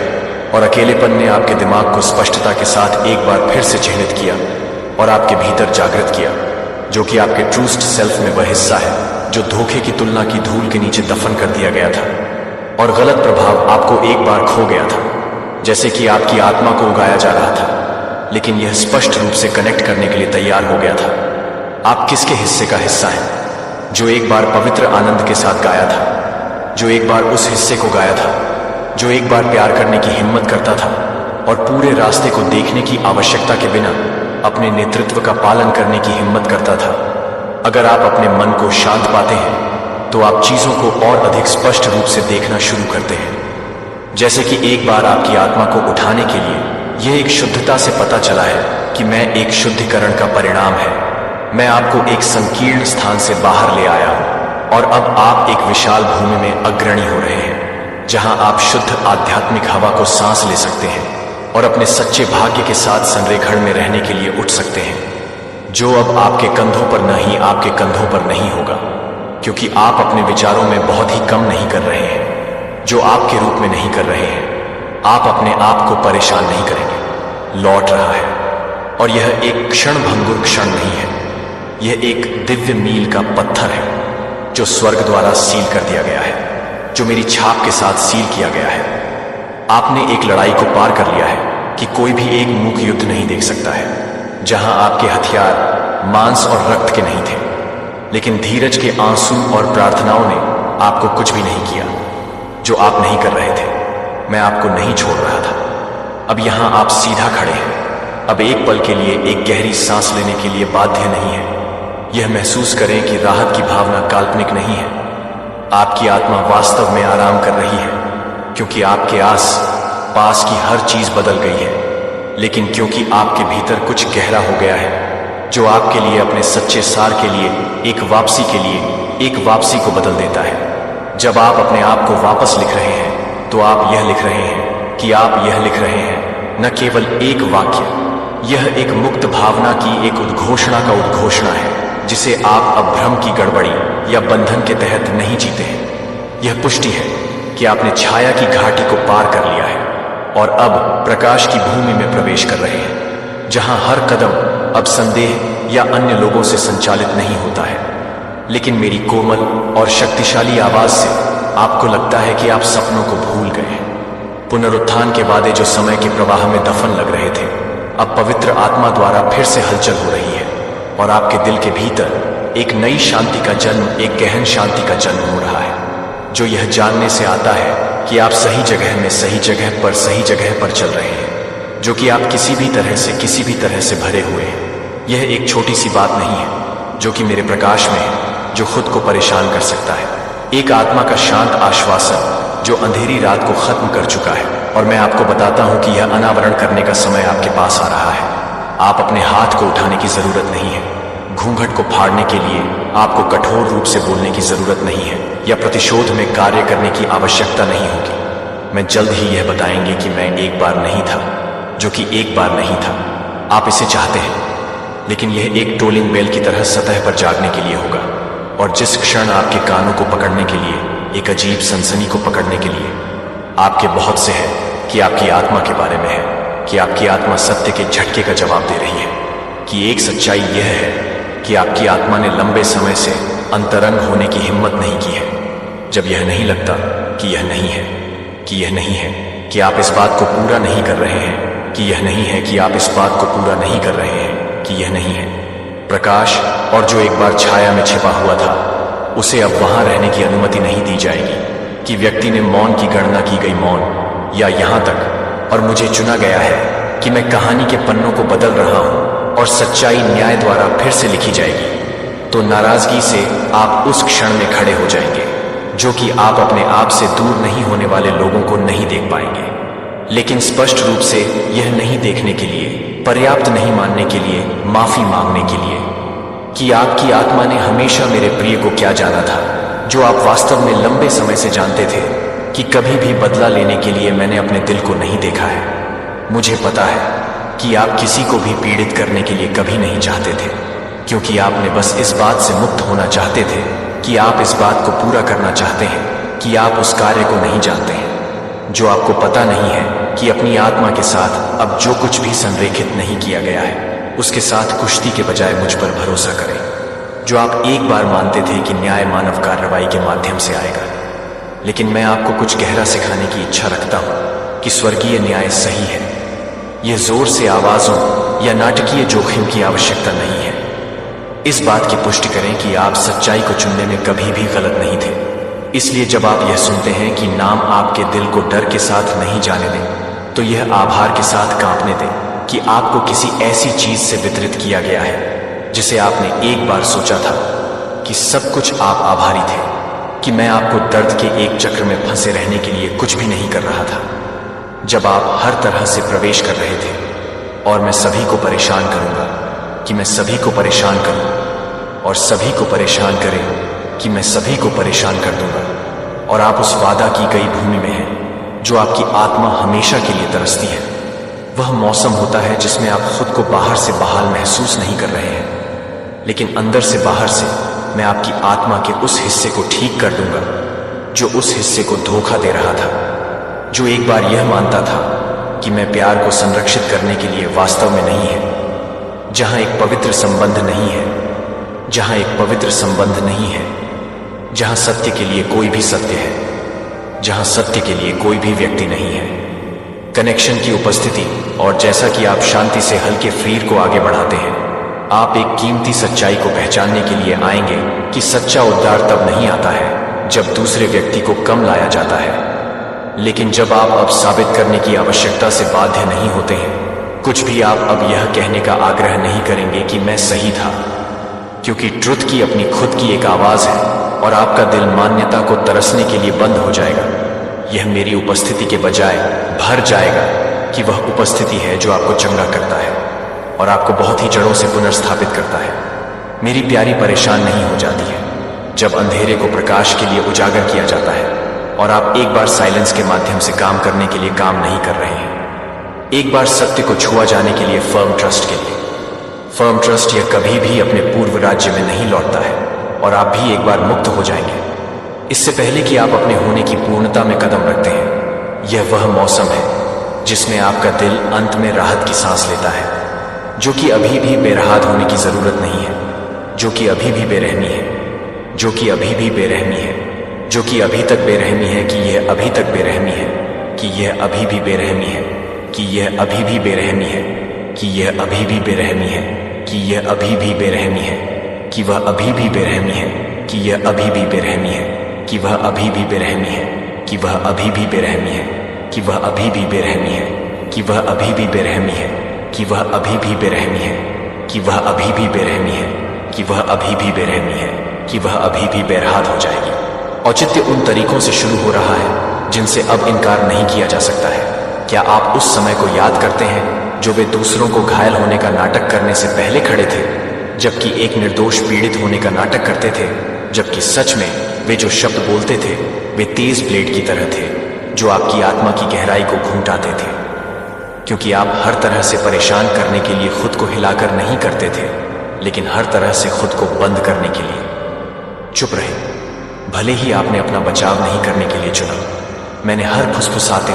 और अकेलेपन ने आपके दिमाग को स्पष्टता के साथ एक बार फिर से चिह्नित किया और आपके भीतर जागृत किया, जो कि आपके ट्रूस्ट सेल्फ में वह हिस्सा है जो धोखे की तुलना की धूल के नीचे दफन कर दिया गया था और गलत प्रभाव आपको एक बार खो गया था, जैसे कि आपकी आत्मा को उगाया जा रहा था, लेकिन यह स्पष्ट रूप से कनेक्ट करने के लिए तैयार हो गया था। आप किसके हिस्से का हिस्सा हैं, जो एक बार पवित्र आनंद के साथ गाया था, जो एक बार उस हिस्से को गाया था, जो एक बार प्यार करने की हिम्मत करता था और पूरे रास्ते को देखने की आवश्यकता के बिना अपने नेतृत्व का पालन करने की हिम्मत करता था। अगर आप अपने मन को शांत पाते हैं तो आप चीजों को और अधिक स्पष्ट रूप से देखना शुरू करते हैं। जैसे कि एक बार आपकी आत्मा को उठाने के लिए यह एक शुद्धता से पता चला है कि मैं एक शुद्धिकरण का परिणाम है। मैं आपको एक संकीर्ण स्थान से बाहर ले आया हूं और अब आप एक विशाल भूमि में अग्रणी हो रहे हैं, जहां आप शुद्ध आध्यात्मिक हवा को सांस ले सकते हैं और अपने सच्चे भाग्य के साथ संरेखण में रहने के लिए उठ सकते हैं, जो अब आपके कंधों पर नहीं, आपके कंधों पर नहीं होगा, क्योंकि आप अपने विचारों में बहुत ही कम नहीं कर रहे हैं, जो आपके रूप में नहीं कर रहे हैं। आप अपने आप को परेशान नहीं करेंगे। लौट रहा है, और यह एक क्षण भंगुर क्षण नहीं है, यह एक दिव्य मील का पत्थर है जो स्वर्ग द्वारा सील कर दिया गया है, जो मेरी छाप के साथ सील किया गया है। आपने एक लड़ाई को पार कर लिया है कि कोई भी एक मूक युद्ध नहीं देख सकता है, जहां आपके हथियार मांस और रक्त के नहीं थे, लेकिन धीरज के आंसू और प्रार्थनाओं ने आपको कुछ भी नहीं किया जो आप नहीं कर रहे थे। मैं आपको नहीं छोड़ रहा था। अब यहां आप सीधा खड़े हैं। अब एक पल के लिए एक गहरी सांस लेने के लिए बाध्य नहीं है। यह महसूस करें कि राहत की भावना काल्पनिक नहीं है। आपकी आत्मा वास्तव में आराम कर रही है, क्योंकि आपके आस पास की हर चीज बदल गई है, लेकिन क्योंकि आपके भीतर कुछ गहरा हो गया है जो आपके लिए, अपने सच्चे सार के लिए, एक वापसी को बदल देता है। जब आप अपने आप को वापस लिख रहे हैं तो आप यह लिख रहे हैं कि आप यह लिख रहे हैं, न केवल एक वाक्य, यह एक मुक्त भावना की एक उद्घोषणा का उद्घोषणा है जिसे आप अब भ्रम की गड़बड़ी या बंधन के तहत नहीं जीते हैं। यह पुष्टि है कि आपने छाया की घाटी को पार कर लिया है और अब प्रकाश की भूमि में प्रवेश कर रहे हैं, जहां हर कदम अब संदेह या अन्य लोगों से संचालित नहीं होता है, लेकिन मेरी कोमल और शक्तिशाली आवाज से आपको लगता है कि आप सपनों को भूल गए हैं। पुनरुत्थान के वादे जो समय के प्रवाह में दफन लग रहे थे, अब पवित्र आत्मा द्वारा फिर से हलचल हो रही है और आपके दिल के भीतर एक नई शांति का जन्म, एक गहन शांति का जन्म हो रहा है, जो यह जानने से आता है कि आप सही जगह में, सही जगह पर चल रहे हैं, जो कि आप किसी भी तरह से भरे हुए हैं। यह एक छोटी सी बात नहीं है जो कि मेरे प्रकाश में है, जो खुद को परेशान कर सकता है। एक आत्मा का शांत आश्वासन जो अंधेरी रात को खत्म कर चुका है, और मैं आपको बताता हूं कि यह अनावरण करने का समय आपके पास आ रहा है। आप अपने हाथ को उठाने की जरूरत नहीं है, घूंघट को फाड़ने के लिए आपको कठोर रूप से बोलने की जरूरत नहीं है, या प्रतिशोध में कार्य करने की आवश्यकता नहीं होगी। मैं जल्द ही यह बताएंगे कि मैं एक बार नहीं था, जो कि एक बार नहीं था। आप इसे चाहते हैं, लेकिन यह एक टोलिंग बेल की तरह सतह पर जागने के लिए होगा, और जिस क्षण आपके कानों को पकड़ने के लिए एक अजीब सनसनी को पकड़ने के लिए। आपके बहुत से है कि आपकी आत्मा के बारे में है कि आपकी आत्मा सत्य के झटके का जवाब दे रही है, कि एक सच्चाई यह है कि आपकी आत्मा ने लंबे समय से अंतरंग होने की हिम्मत नहीं की है। जब यह नहीं लगता कि यह नहीं है, कि यह नहीं है, कि आप इस बात को पूरा नहीं कर रहे हैं, कि यह नहीं है, कि आप इस बात को पूरा नहीं कर रहे हैं, कि यह नहीं है। प्रकाश और जो एक बार छाया में छिपा हुआ था, उसे अब वहां रहने की अनुमति नहीं दी जाएगी कि व्यक्ति ने मौन की गणना की गई मौन, या यहां तक और मुझे चुना गया है कि मैं कहानी के पन्नों को बदल रहा हूं और सच्चाई न्याय द्वारा फिर से लिखी जाएगी। तो नाराजगी से आप उस क्षण में खड़े हो जाएंगे जो कि आप अपने आप से दूर नहीं होने वाले लोगों को नहीं देख पाएंगे, लेकिन स्पष्ट रूप से यह नहीं देखने के लिए, पर्याप्त नहीं मानने के लिए, माफी मांगने के लिए कि आपकी आत्मा ने हमेशा मेरे प्रिय को क्या जाना था, जो आप वास्तव में लंबे समय से जानते थे कि कभी भी बदला लेने के लिए मैंने अपने दिल को नहीं देखा है। मुझे पता है कि आप किसी को भी पीड़ित करने के लिए कभी नहीं चाहते थे, क्योंकि आपने बस इस बात से मुक्त होना चाहते थे कि आप इस बात को पूरा करना चाहते हैं कि आप उस कार्य को नहीं जानते हैं, जो आपको पता नहीं है कि अपनी आत्मा के साथ अब जो कुछ भी संरेखित नहीं किया गया है उसके साथ कुश्ती के बजाय मुझ पर भरोसा करें। जो आप एक बार मानते थे कि न्याय मानव कार्रवाई के माध्यम से आएगा, लेकिन मैं आपको कुछ गहरा सिखाने की इच्छा रखता हूं कि स्वर्गीय न्याय सही है। यह जोर से आवाजों या नाटकीय जोखिम की आवश्यकता नहीं है। इस बात की पुष्टि करें कि आप सच्चाई को चुनने में कभी भी गलत नहीं थे। इसलिए जब आप यह सुनते हैं कि नाम आपके दिल को डर के साथ नहीं जाने दें, तो यह आभार के साथ कांपने दें कि आपको किसी ऐसी चीज से वितरित किया गया है जिसे आपने एक बार सोचा था कि सब कुछ आप आभारी थे, कि मैं आपको दर्द के एक चक्र में फंसे रहने के लिए कुछ भी नहीं कर रहा था। जब आप हर तरह से प्रवेश कर रहे थे और मैं सभी को परेशान करूंगा कि मैं सभी को परेशान करूं, और सभी को परेशान करें कि मैं सभी को परेशान कर दूंगा, और आप उस वादा की गई भूमि में हैं जो आपकी आत्मा हमेशा के लिए तरसती है। वह मौसम होता है जिसमें आप खुद को बाहर से बहाल महसूस नहीं कर रहे हैं, लेकिन अंदर से बाहर से मैं आपकी आत्मा के उस हिस्से को ठीक कर दूंगा जो उस हिस्से को धोखा दे रहा था, जो एक बार यह मानता था कि मैं प्यार को संरक्षित करने के लिए वास्तव में नहीं है। जहां एक पवित्र संबंध नहीं है, जहां एक पवित्र संबंध नहीं है, जहां सत्य के लिए कोई भी सत्य है, जहां सत्य के लिए कोई भी व्यक्ति नहीं है। कनेक्शन की उपस्थिति, और जैसा कि आप शांति से हल्के फ्रीर को आगे बढ़ाते हैं, आप एक कीमती सच्चाई को पहचानने के लिए आएंगे कि सच्चा उद्धार तब नहीं आता है जब दूसरे व्यक्ति को कम लाया जाता है, लेकिन जब आप अब साबित करने की आवश्यकता से बाध्य नहीं होते हैं। कुछ भी आप अब यह कहने का आग्रह नहीं करेंगे कि मैं सही था, क्योंकि ट्रुथ की अपनी खुद की एक आवाज है और आपका दिल मान्यता को तरसने के लिए बंद हो जाएगा। यह मेरी उपस्थिति के बजाय भर जाएगा कि वह उपस्थिति है जो आपको चंगा करता है और आपको बहुत ही जड़ों से पुनर्स्थापित करता है। मेरी प्यारी परेशान नहीं हो जाती है जब अंधेरे को प्रकाश के लिए उजागर किया जाता है और आप एक बार साइलेंस के माध्यम से काम करने के लिए काम नहीं कर रहे हैं, एक बार सत्य को छुआ जाने के लिए फर्म ट्रस्ट के लिए। फर्म ट्रस्ट यह कभी भी अपने पूर्व राज्य में नहीं लौटता है और आप भी एक बार मुक्त हो जाएंगे इससे पहले कि आप अपने होने की पूर्णता में कदम रखते हैं। यह वह मौसम है जिसमें आपका दिल अंत में राहत की सांस लेता है, जो कि अभी भी बेराहत होने की जरूरत नहीं है, जो कि अभी भी बेरहमी है, जो कि अभी भी बेरहमी है, जो कि अभी तक बेरहमी है, कि यह अभी तक बेरहमी है, कि यह अभी भी बेरहमी है, कि यह अभी भी बेरहमी है, कि यह अभी भी बेरहमी है, कि यह अभी भी बेरहमी है, कि वह अभी भी बेरहमी है, कि यह अभी भी बेरहमी है, कि वह अभी भी बेरहमी है, कि वह अभी भी बेरहमी है, कि वह अभी भी बेरहमी है, कि वह अभी भी बेरहमी है, कि वह अभी भी बेरहमी है, कि वह अभी भी बेरहमी है, कि वह अभी भी बेरहमी है, कि वह अभी भी बेरहत हो जाएगी। औचित्य उन तरीकों से शुरू हो रहा है जिनसे अब इनकार नहीं किया जा सकता है। क्या आप उस समय को याद करते हैं जो वे दूसरों को घायल होने का नाटक करने से पहले खड़े थे, जबकि एक निर्दोष पीड़ित होने का नाटक करते थे, जबकि सच में वे जो शब्द बोलते थे वे तेज ब्लेड की तरह थे जो आपकी आत्मा की गहराई को घूंटाते थे, क्योंकि आप हर तरह से परेशान करने के लिए खुद को हिलाकर नहीं करते थे, लेकिन हर तरह से खुद को बंद करने के लिए चुप रहे। भले ही आपने अपना बचाव नहीं करने के लिए चुना, मैंने हर फुसफुसाते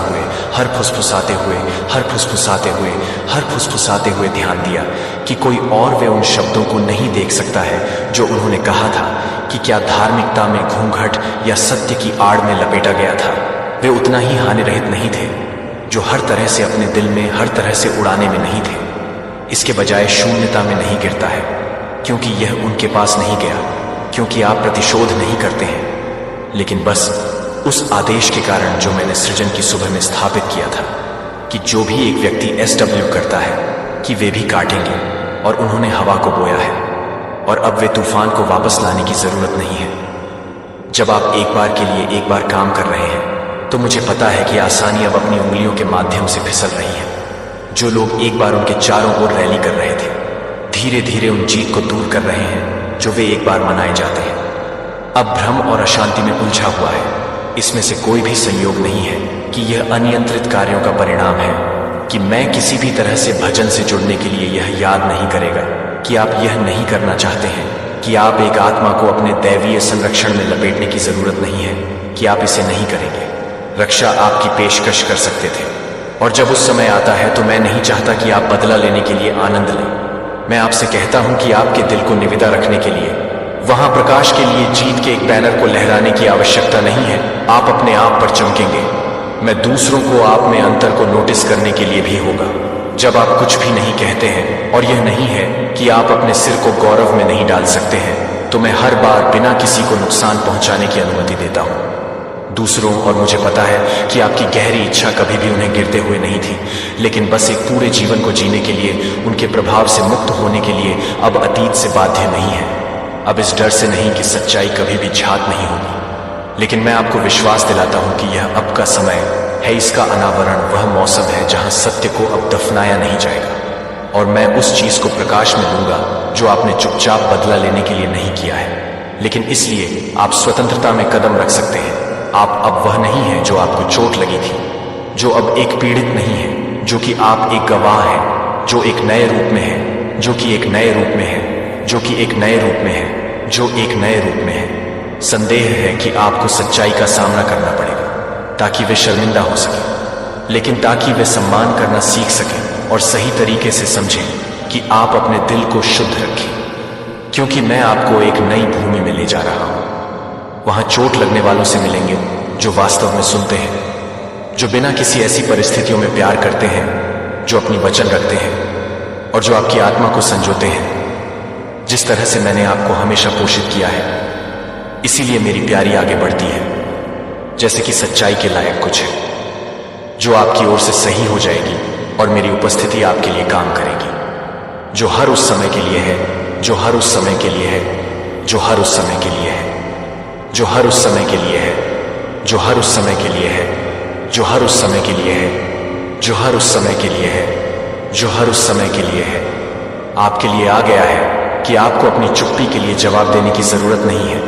हुए ध्यान दिया कि कोई और वे उन शब्दों को नहीं देख सकता है जो उन्होंने कहा था कि क्या धार्मिकता में घूंघट या सत्य की आड़ में लपेटा गया था। वे उतना ही हानिरहित नहीं थे जो हर तरह से अपने दिल में हर तरह से उड़ाने में नहीं थे। इसके बजाय शून्यता में नहीं गिरता है, क्योंकि यह उनके पास नहीं गया, क्योंकि आप प्रतिशोध नहीं करते हैं, लेकिन बस उस आदेश के कारण जो मैंने सृजन की सुबह में स्थापित किया था कि जो भी एक व्यक्ति SW करता है कि वे भी काटेंगे, और उन्होंने हवा को बोया है और अब वे तूफान को वापस लाने की जरूरत नहीं है। जब आप एक बार के लिए एक बार काम कर रहे हैं तो मुझे पता है कि आसानी अब अपनी उंगलियों के माध्यम से फिसल रही है। जो लोग एक बार उनके चारों ओर रैली कर रहे थे धीरे धीरे उन जीत को दूर कर रहे हैं जो वे एक बार मनाए जाते हैं। अब भ्रम और अशांति में उलझा हुआ है। इसमें से कोई भी संयोग नहीं है कि यह अनियंत्रित कार्यों का परिणाम है कि मैं किसी भी तरह से भजन से जुड़ने के लिए यह याद नहीं करेगा कि आप यह नहीं करना चाहते हैं, कि आप एक आत्मा को अपने दैवीय संरक्षण में लपेटने की जरूरत नहीं है, कि आप इसे नहीं करेंगे। रक्षा आपकी पेशकश कर सकते थे, और जब उस समय आता है तो मैं नहीं चाहता कि आप बदला लेने के लिए आनंद लें। मैं आपसे कहता हूं कि आपके दिल को निविदा रखने के लिए, वहां प्रकाश के लिए जीत के एक बैनर को लहराने की आवश्यकता नहीं है। आप अपने आप पर चमकेंगे। मैं दूसरों को आप में अंतर को नोटिस करने के लिए भी होगा। जब आप कुछ भी नहीं कहते हैं, और यह नहीं है कि आप अपने सिर को गौरव में नहीं डाल सकते हैं, तो मैं हर बार बिना किसी को नुकसान पहुंचाने की अनुमति देता हूं दूसरों। और मुझे पता है कि आपकी गहरी इच्छा कभी भी उन्हें गिरते हुए नहीं थी, लेकिन बस एक पूरे जीवन को जीने के लिए, उनके प्रभाव से मुक्त होने के लिए अब अतीत से बाध्य नहीं है। अब इस डर से नहीं कि सच्चाई कभी भी झात नहीं होगी, लेकिन मैं आपको विश्वास दिलाता हूं कि यह अब का समय है। इसका अनावरण वह मौसम है जहां सत्य को अब दफनाया नहीं जाएगा, और मैं उस चीज को प्रकाश में लूंगा जो आपने चुपचाप बदला लेने के लिए नहीं किया है, लेकिन इसलिए आप स्वतंत्रता में कदम रख सकते हैं। आप अब वह नहीं है जो आपको चोट लगी थी, जो अब एक पीड़ित नहीं है, जो कि आप एक गवाह है, जो एक नए रूप में है, जो कि एक नए रूप में है, जो कि एक नए रूप में है, जो एक नए रूप में है। संदेह है कि आपको सच्चाई का सामना करना पड़ेगा ताकि वे शर्मिंदा हो सके, लेकिन ताकि वे सम्मान करना सीख सकें और सही तरीके से समझें कि आप अपने दिल को शुद्ध रखें, क्योंकि मैं आपको एक नई भूमि में ले जा रहा हूं। वहां चोट लगने वालों से मिलेंगे जो वास्तव में सुनते हैं, जो बिना किसी ऐसी परिस्थितियों में प्यार करते हैं, जो अपनी वचन रखते हैं, और जो आपकी आत्मा को संजोते हैं जिस तरह से मैंने आपको हमेशा पोषित किया है। इसीलिए मेरी प्यारी आगे बढ़ती है जैसे कि सच्चाई के लायक कुछ है, जो आपकी ओर से सही हो जाएगी और मेरी उपस्थिति आपके लिए काम करेगी, जो हर उस समय के लिए है, जो हर उस समय के लिए है, जो हर उस समय के लिए है, जो हर उस समय के लिए है, जो हर उस समय के लिए है, जो हर उस समय के लिए है, जो हर उस समय के लिए है, जो हर उस समय के लिए है। आपके लिए आ गया है कि आपको अपनी चुप्पी के लिए जवाब देने की जरूरत नहीं है।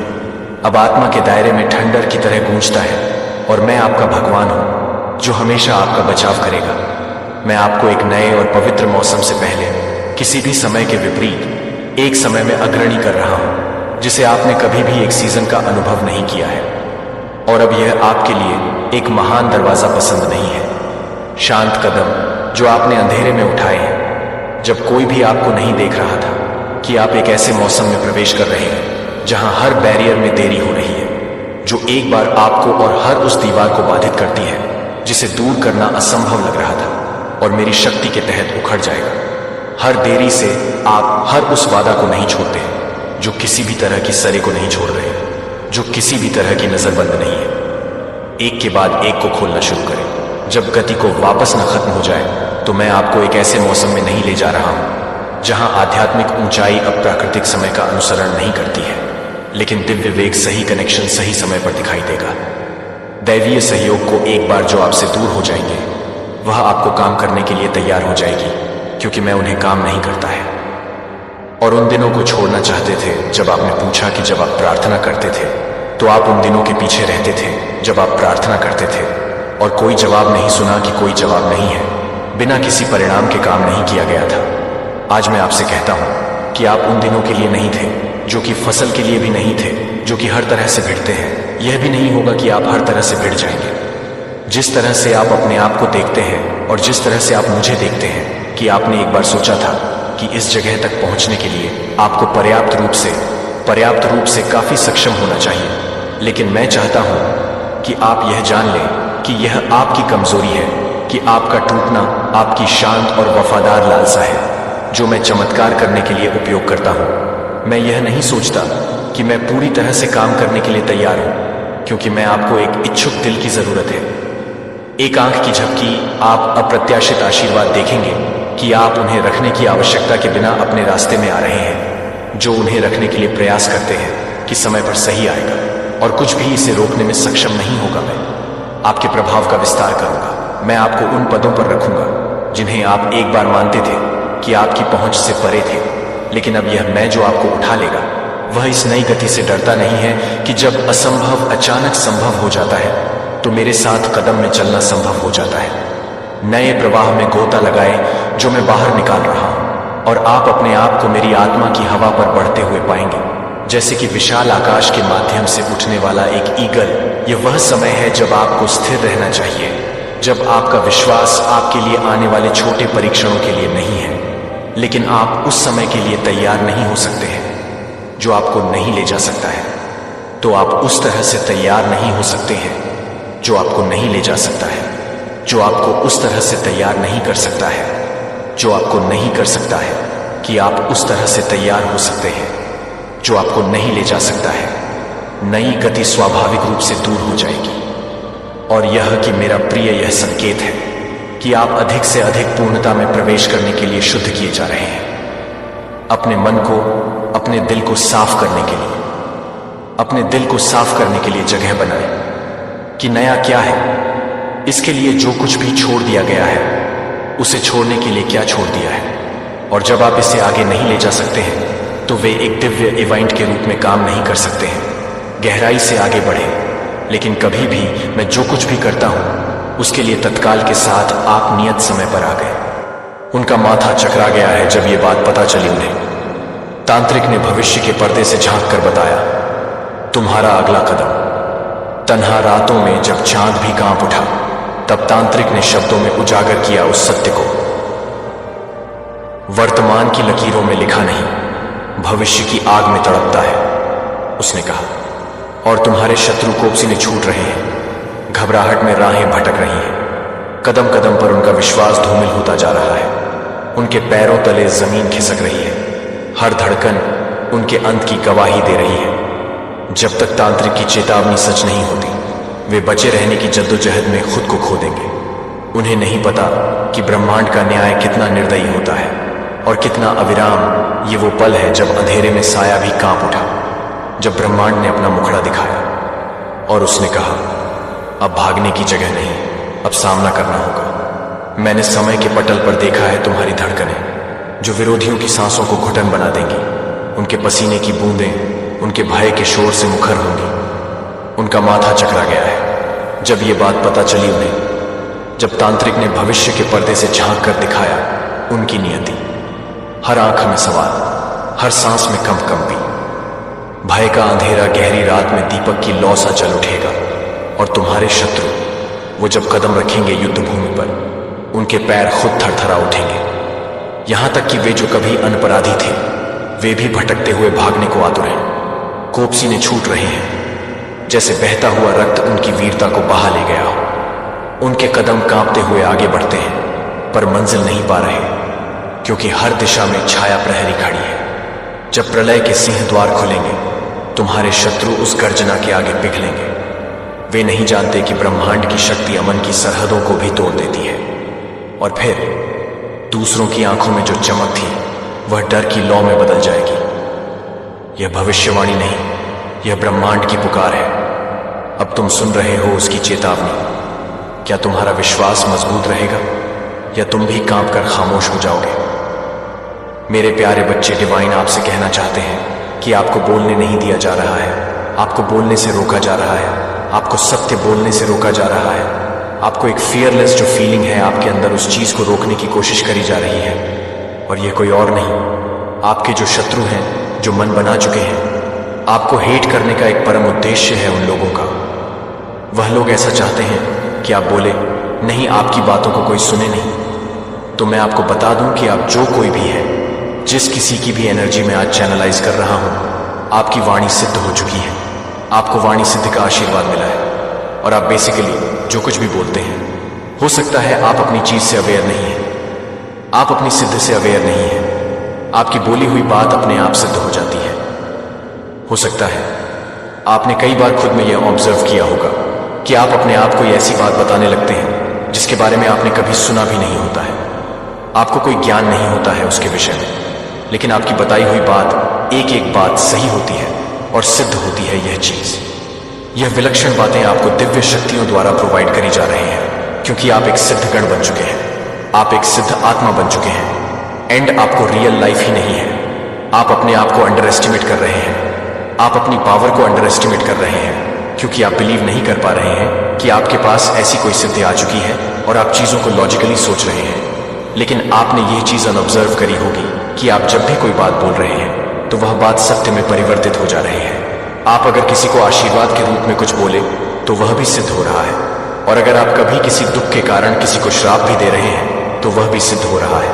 अब आत्मा के दायरे में ठंडर की तरह गूंजता है, और मैं आपका भगवान हूं जो हमेशा आपका बचाव करेगा। मैं आपको एक नए और पवित्र मौसम से पहले, किसी भी समय के विपरीत, एक समय में अग्रणी कर रहा हूं जिसे आपने कभी भी एक सीजन का अनुभव नहीं किया है। और अब यह आपके लिए एक महान दरवाजा पसंद नहीं है। शांत कदम जो आपने अंधेरे में उठाए हैं, जब कोई भी आपको नहीं देख रहा था, कि आप एक ऐसे मौसम में प्रवेश कर रहे हैं जहां हर बैरियर में देरी हो रही है, जो एक बार आपको और हर उस दीवार को बाधित करती है जिसे दूर करना असंभव लग रहा था, और मेरी शक्ति के तहत उखड़ जाएगा। हर देरी से आप हर उस वादा को नहीं छोड़ते जो किसी भी तरह की सरे को नहीं छोड़ रहे, जो किसी भी तरह की नजरबंद नहीं है। एक के बाद एक को खोलना शुरू करें। जब गति को वापस न खत्म हो जाए, तो मैं आपको एक ऐसे मौसम में नहीं ले जा रहा हूं जहां आध्यात्मिक ऊंचाई अब प्राकृतिक समय का अनुसरण नहीं करती है, लेकिन दिव्य वेग सही कनेक्शन सही समय पर दिखाई देगा। दैवीय सहयोग को एक बार जो आपसे दूर हो जाएंगे, वह आपको काम करने के लिए तैयार हो जाएगी, क्योंकि मैं उन्हें काम नहीं करता है। और उन दिनों को छोड़ना चाहते थे जब आपने पूछा कि जब आप प्रार्थना करते थे, तो आप उन दिनों के पीछे रहते थे जब आप प्रार्थना करते थे, और कोई जवाब नहीं सुना कि कोई जवाब नहीं है, बिना किसी परिणाम के काम नहीं किया गया था। आज मैं आपसे कहता हूं कि आप उन दिनों के लिए नहीं थे, जो कि फसल के लिए भी नहीं थे, जो कि हर तरह से भिड़ते हैं। यह भी नहीं होगा कि आप हर तरह से भिड़ जाएंगे। जिस तरह से आप अपने आप को देखते हैं और जिस तरह से आप मुझे देखते हैं कि आपने एक बार सोचा था कि इस जगह तक पहुंचने के लिए आपको पर्याप्त रूप से काफी सक्षम होना चाहिए। लेकिन मैं चाहता हूं कि आप यह जान लें कि यह आपकी कमजोरी है, कि आपका टूटना आपकी शांत और वफादार लालसा है जो मैं चमत्कार करने के लिए उपयोग करता हूं। मैं यह नहीं सोचता कि मैं पूरी तरह से काम करने के लिए तैयार हूं, क्योंकि मैं आपको एक इच्छुक दिल की जरूरत है। एक आंख की झपकी आप अप्रत्याशित आशीर्वाद देखेंगे कि आप उन्हें रखने की आवश्यकता के बिना अपने रास्ते में आ रहे हैं, जो उन्हें रखने के लिए प्रयास करते हैं कि समय पर सही आएगा और कुछ भी इसे रोकने में सक्षम नहीं होगा। मैं आपके प्रभाव का विस्तार करूंगा। मैं आपको उन पदों पर रखूंगा जिन्हें आप एक बार मानते थे कि आपकी पहुंच से परे थे, लेकिन अब यह मैं जो आपको उठा लेगा वह इस नई गति से डरता नहीं है कि जब असंभव अचानक संभव हो जाता है तो मेरे साथ कदम में चलना संभव हो जाता है। नए प्रवाह में गोता लगाए जो मैं बाहर निकाल रहा हूं, और आप अपने आप को मेरी आत्मा की हवा पर बढ़ते हुए पाएंगे, जैसे कि विशाल आकाश के माध्यम से उठने वाला एक ईगल। यह वह समय है जब आपको स्थिर रहना चाहिए, जब आपका विश्वास आपके लिए आने वाले छोटे परीक्षणों के लिए नहीं है, लेकिन आप उस समय के लिए तैयार नहीं हो सकते हैं जो आपको नहीं ले जा सकता है। तो आप उस तरह से तैयार नहीं हो सकते हैं जो आपको नहीं ले जा सकता है, जो आपको उस तरह से तैयार नहीं कर सकता है, जो आपको नहीं कर सकता है कि आप उस तरह से तैयार हो सकते हैं जो आपको नहीं ले जा सकता है। नई गति स्वाभाविक रूप से दूर हो जाएगी, और यह कि मेरा प्रिय यह संकेत है कि आप अधिक से अधिक पूर्णता में प्रवेश करने के लिए शुद्ध किए जा रहे हैं। अपने मन को, अपने दिल को साफ करने के लिए, अपने दिल को साफ करने के लिए जगह बनाएं कि नया क्या है। इसके लिए जो कुछ भी छोड़ दिया गया है उसे छोड़ने के लिए क्या छोड़ दिया है, और जब आप इसे आगे नहीं ले जा सकते हैं तो वे एक दिव्य इवेंट के रूप में काम नहीं कर सकते हैं। गहराई से आगे बढ़े, लेकिन कभी भी मैं जो कुछ भी करता हूं उसके लिए तत्काल के साथ आप नियत समय पर आ गए। उनका माथा चकरा गया है जब ये बात पता चली उन्हें। तांत्रिक ने भविष्य के पर्दे से झांक कर बताया, तुम्हारा अगला कदम। तन्हा रातों में जब चांद भी कांप उठा, तब तांत्रिक ने शब्दों में उजागर किया उस सत्य को। वर्तमान की लकीरों में लिखा नहीं, भविष्य की आग में तड़पता है, उसने कहा। और तुम्हारे शत्रु कोपसीने छूट रहे हैं, घबराहट में राहें भटक रही हैं। कदम कदम पर उनका विश्वास धूमिल होता जा रहा है। उनके पैरों तले जमीन खिसक रही है। हर धड़कन उनके अंत की गवाही दे रही है। जब तक तांत्रिक की चेतावनी सच नहीं होती, वे बचे रहने की जद्दोजहद में खुद को खो देंगे। उन्हें नहीं पता कि ब्रह्मांड का न्याय कितना निर्दयी होता है और कितना अविराम। ये वो पल है जब अंधेरे में साया भी कांप उठा, जब ब्रह्मांड ने अपना मुखड़ा दिखाया और उसने कहा, अब भागने की जगह नहीं, अब सामना करना होगा। मैंने समय के पटल पर देखा है तुम्हारी धड़कनें, जो विरोधियों की सांसों को घुटन बना देंगी। उनके पसीने की बूंदें उनके भय के शोर से मुखर होंगी। उनका माथा चकरा गया है जब ये बात पता चली उन्हें, जब तांत्रिक ने भविष्य के पर्दे से झांक कर दिखाया उनकी नियति। हर आंख में सवाल, हर सांस में कंपकंपी। भय का अंधेरा गहरी रात में दीपक की लौ सा जल उठेगा, और तुम्हारे शत्रु वो जब कदम रखेंगे युद्ध भूमि पर, उनके पैर खुद थरथरा उठेंगे। यहां तक कि वे जो कभी अनपराधी थे, वे भी भटकते हुए भागने को आतुर हैं। कोपसीने छूट रहे हैं, जैसे बहता हुआ रक्त उनकी वीरता को बहा ले गया हो। उनके कदम कांपते हुए आगे बढ़ते हैं, पर मंजिल नहीं पा रहे, क्योंकि हर दिशा में छाया प्रहरी खड़ी है। जब प्रलय के सिंह द्वार खुलेंगे, तुम्हारे शत्रु उस गर्जना के आगे पिघलेंगे। वे नहीं जानते कि ब्रह्मांड की शक्ति अमन की सरहदों को भी तोड़ देती है। और फिर दूसरों की आंखों में जो चमक थी, वह डर की लौ में बदल जाएगी। यह भविष्यवाणी नहीं, यह ब्रह्मांड की पुकार है। अब तुम सुन रहे हो उसकी चेतावनी। क्या तुम्हारा विश्वास मजबूत रहेगा, या तुम भी कांप कर खामोश हो जाओगे? मेरे प्यारे बच्चे, डिवाइन आपसे कहना चाहते हैं कि आपको बोलने नहीं दिया जा रहा है, आपको बोलने से रोका जा रहा है, आपको सत्य बोलने से रोका जा रहा है। आपको एक फियरलेस जो फीलिंग है आपके अंदर, उस चीज को रोकने की कोशिश करी जा रही है। और यह कोई और नहीं, आपके जो शत्रु हैं, जो मन बना चुके हैं, आपको हेट करने का एक परम उद्देश्य है उन लोगों का। वह लोग ऐसा चाहते हैं कि आप बोले, नहीं, आपकी बातों को कोई सुने नहीं। तो मैं आपको बता दूं कि आप जो कोई भी है, जिस किसी की भी एनर्जी में आज चैनलाइज कर रहा हूं, आपकी वाणी सिद्ध हो चुकी है। आपको वाणी सिद्ध का आशीर्वाद मिला है और आप बेसिकली जो कुछ भी बोलते हैं, हो सकता है आप अपनी चीज से अवेयर नहीं है, आप अपनी सिद्ध से अवेयर नहीं है। आपकी बोली हुई बात अपने आप सिद्ध हो जाती है। हो सकता है आपने कई बार खुद में यह ऑब्जर्व किया होगा कि आप अपने आप को ऐसी बात बताने लगते हैं जिसके बारे में आपने कभी सुना भी नहीं होता है। आपको कोई ज्ञान नहीं होता है उसके विषय में, लेकिन आपकी बताई हुई बात एक एक बात सही होती है और सिद्ध होती है। यह चीज, यह विलक्षण बातें आपको दिव्य शक्तियों द्वारा प्रोवाइड करी जा रही हैं, क्योंकि आप एक सिद्ध गण बन चुके हैं, आप एक सिद्ध आत्मा बन चुके हैं। एंड आपको रियल लाइफ ही नहीं है। आप अपने आप को अंडर एस्टिमेट कर रहे हैं, आप अपनी पावर को अंडर एस्टिमेट कर रहे हैं, क्योंकि आप बिलीव नहीं कर पा रहे हैं कि आपके पास ऐसी कोई सिद्धि आ चुकी है और आप चीजों को लॉजिकली सोच रहे हैं। लेकिन आपने यह चीज अनऑब्जर्व करी होगी कि आप जब भी कोई बात बोल रहे हैं तो वह बात सत्य में परिवर्तित हो जा रही है। आप अगर किसी को आशीर्वाद के रूप में कुछ बोले तो वह भी सिद्ध हो रहा है, और अगर आप कभी किसी दुख के कारण किसी को श्राप भी दे रहे हैं तो वह भी सिद्ध हो रहा है।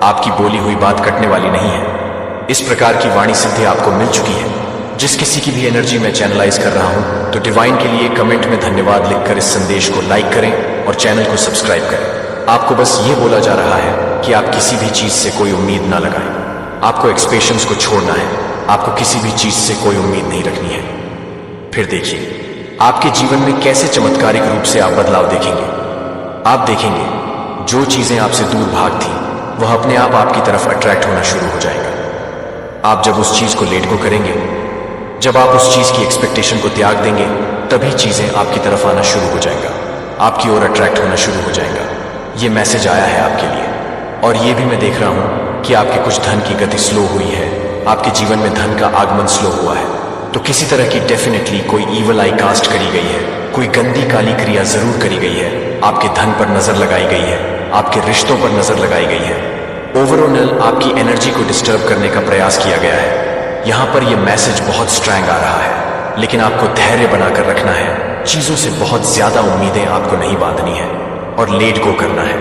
आपकी बोली हुई बात कटने वाली नहीं है। इस प्रकार की वाणी सिद्धि आपको मिल चुकी है। जिस किसी की भी एनर्जी में चैनलाइज कर रहा हूं, तो डिवाइन के लिए कमेंट में धन्यवाद लिखकर इस संदेश को लाइक करें और चैनल को सब्सक्राइब करें। आपको बस ये बोला जा रहा है कि आप किसी भी चीज से कोई उम्मीद ना लगाएं। आपको एक्सपेक्टेशंस को छोड़ना है। आपको किसी भी चीज से कोई उम्मीद नहीं रखनी है। फिर देखिए आपके जीवन में कैसे चमत्कारिक रूप से आप बदलाव देखेंगे। आप देखेंगे जो चीजें आपसे दूर भाग थी वह अपने आप आपकी तरफ अट्रैक्ट होना शुरू हो जाएगा। आप जब उस चीज को लेट गो करेंगे, जब आप उस चीज की एक्सपेक्टेशन को त्याग देंगे, तभी चीजें आपकी तरफ आना शुरू हो जाएगा, आपकी ओर अट्रैक्ट होना शुरू हो जाएगा। ये मैसेज आया है आपके लिए, और ये भी मैं देख रहा हूं कि आपके कुछ धन की गति स्लो हुई है। आपके जीवन में धन का आगमन स्लो हुआ है, तो किसी तरह की डेफिनेटली कोई ईवल आई कास्ट करी गई है, कोई गंदी काली क्रिया जरूर करी गई है। आपके धन पर नजर लगाई गई है, आपके रिश्तों पर नजर लगाई गई है। ओवरऑल आपकी एनर्जी को डिस्टर्ब करने का प्रयास किया गया है। यहां पर यह मैसेज बहुत स्ट्रैंग आ रहा है, लेकिन आपको धैर्य बनाकर रखना है। चीजों से बहुत ज्यादा उम्मीदें आपको नहीं बांधनी है और लेट गो करना है।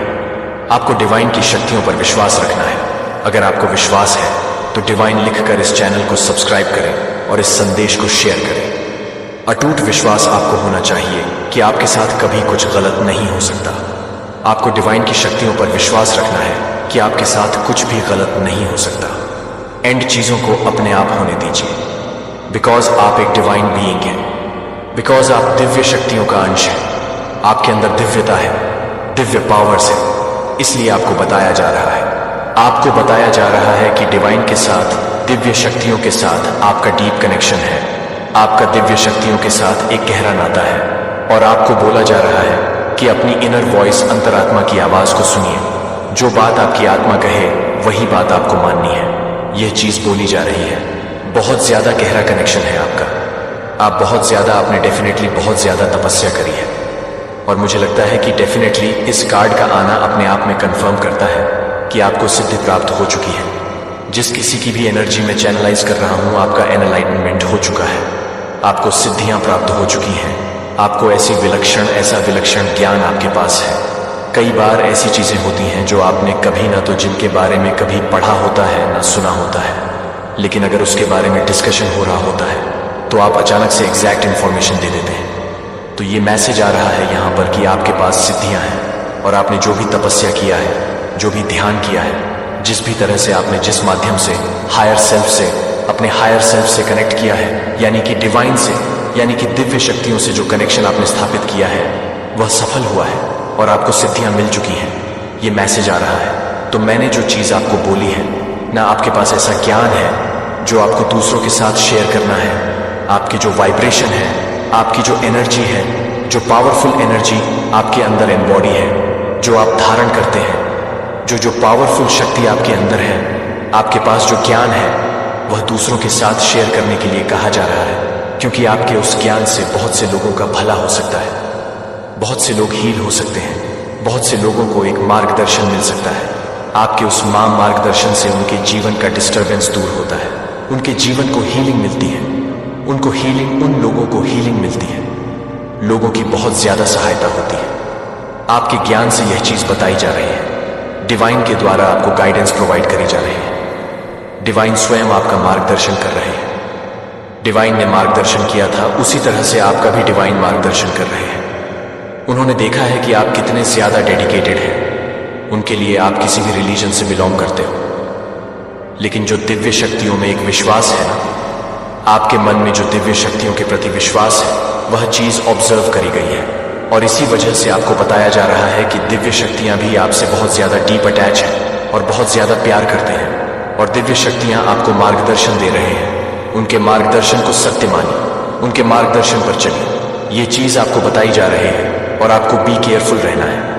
आपको डिवाइन की शक्तियों पर विश्वास रखना है। अगर आपको विश्वास है तो डिवाइन लिखकर इस चैनल को सब्सक्राइब करें और इस संदेश को शेयर करें। अटूट विश्वास आपको होना चाहिए कि आपके साथ कभी कुछ गलत नहीं हो सकता। आपको डिवाइन की शक्तियों पर विश्वास रखना है कि आपके साथ कुछ भी गलत नहीं हो सकता। एंड चीजों को अपने आप होने दीजिए, बिकॉज आप एक डिवाइन बीइंग हैं, बिकॉज आप दिव्य शक्तियों का अंश हैं। आपके अंदर दिव्यता है, दिव्य पावर्स है। इसलिए आपको बताया जा रहा है, आपको बताया जा रहा है कि डिवाइन के साथ, दिव्य शक्तियों के साथ आपका डीप कनेक्शन है। आपका दिव्य शक्तियों के साथ एक गहरा नाता है, और आपको बोला जा रहा है कि अपनी इनर वॉइस, अंतरात्मा की आवाज को सुनिए। जो बात आपकी आत्मा कहे वही बात आपको माननी है। यह चीज बोली जा रही है। बहुत ज्यादा गहरा कनेक्शन है आपका। आप बहुत ज्यादा, आपने डेफिनेटली बहुत ज्यादा तपस्या करी है, और मुझे लगता है कि डेफिनेटली इस कार्ड का आना अपने आप में कंफर्म करता है कि आपको सिद्धि प्राप्त हो चुकी है। जिस किसी की भी एनर्जी में चैनलाइज कर रहा हूं, आपका एनलाइटमेंट हो चुका है। आपको सिद्धियां प्राप्त हो चुकी हैं। आपको ऐसा विलक्षण ज्ञान आपके पास है। कई बार ऐसी चीजें होती हैं जो आपने कभी ना तो जिनके बारे में कभी पढ़ा होता है ना सुना होता है, लेकिन अगर उसके बारे में डिस्कशन हो रहा होता है तो आप अचानक से एग्जैक्ट इंफॉर्मेशन दे देते हैं। तो ये मैसेज आ रहा है यहाँ पर कि आपके पास सिद्धियां हैं, और आपने जो भी तपस्या किया है, जो भी ध्यान किया है, जिस भी तरह से आपने, जिस माध्यम से हायर सेल्फ से, अपने हायर सेल्फ से कनेक्ट किया है, यानी कि डिवाइन से, यानी कि दिव्य शक्तियों से जो कनेक्शन आपने स्थापित किया है, वह सफल हुआ है और आपको सिद्धियां मिल चुकी हैं। ये मैसेज आ रहा है। तो मैंने जो चीज आपको बोली है ना, आपके पास ऐसा ज्ञान है जो आपको दूसरों के साथ शेयर करना है। आपकी जो वाइब्रेशन है, आपकी जो एनर्जी है, जो पावरफुल एनर्जी आपके अंदर एम्बॉडी है, जो आप धारण करते हैं, जो पावरफुल शक्ति आपके अंदर है, आपके पास जो ज्ञान है, वह दूसरों के साथ शेयर करने के लिए कहा जा रहा है, क्योंकि आपके उस ज्ञान से बहुत से लोगों का भला हो सकता है, बहुत से लोग हील हो सकते हैं, बहुत से लोगों को एक मार्गदर्शन मिल सकता है। आपके उस मार्गदर्शन से उनके जीवन का डिस्टर्बेंस दूर होता है, उनके जीवन को हीलिंग मिलती है। उनको हीलिंग, उन लोगों को हीलिंग मिलती है, लोगों की बहुत ज्यादा सहायता होती है। आपके ज्ञान से यह चीज बताई जा रही है, डिवाइन के द्वारा आपको गाइडेंस प्रोवाइड करी जा रही है। डिवाइन स्वयं आपका मार्गदर्शन कर रहे हैं। डिवाइन ने मार्गदर्शन किया था, उसी तरह से आपका भी डिवाइन मार्गदर्शन कर रहे हैं। उन्होंने देखा है कि आप कितने ज्यादा डेडिकेटेड हैं। उनके लिए आप किसी भी रिलीजन से बिलोंग करते हो, लेकिन जो दिव्य शक्तियों में एक विश्वास है ना, आपके मन में जो दिव्य शक्तियों के प्रति विश्वास है, वह चीज ऑब्जर्व करी गई है। और इसी वजह से आपको बताया जा रहा है कि दिव्य शक्तियां भी आपसे बहुत ज्यादा डीप अटैच हैं और बहुत ज्यादा प्यार करते हैं। और दिव्य शक्तियां आपको मार्गदर्शन दे रहे हैं। उनके मार्गदर्शन को सत्य मानिए, उनके मार्गदर्शन पर चलिए। ये चीज आपको बताई जा रही है और आपको बी केयरफुल रहना है।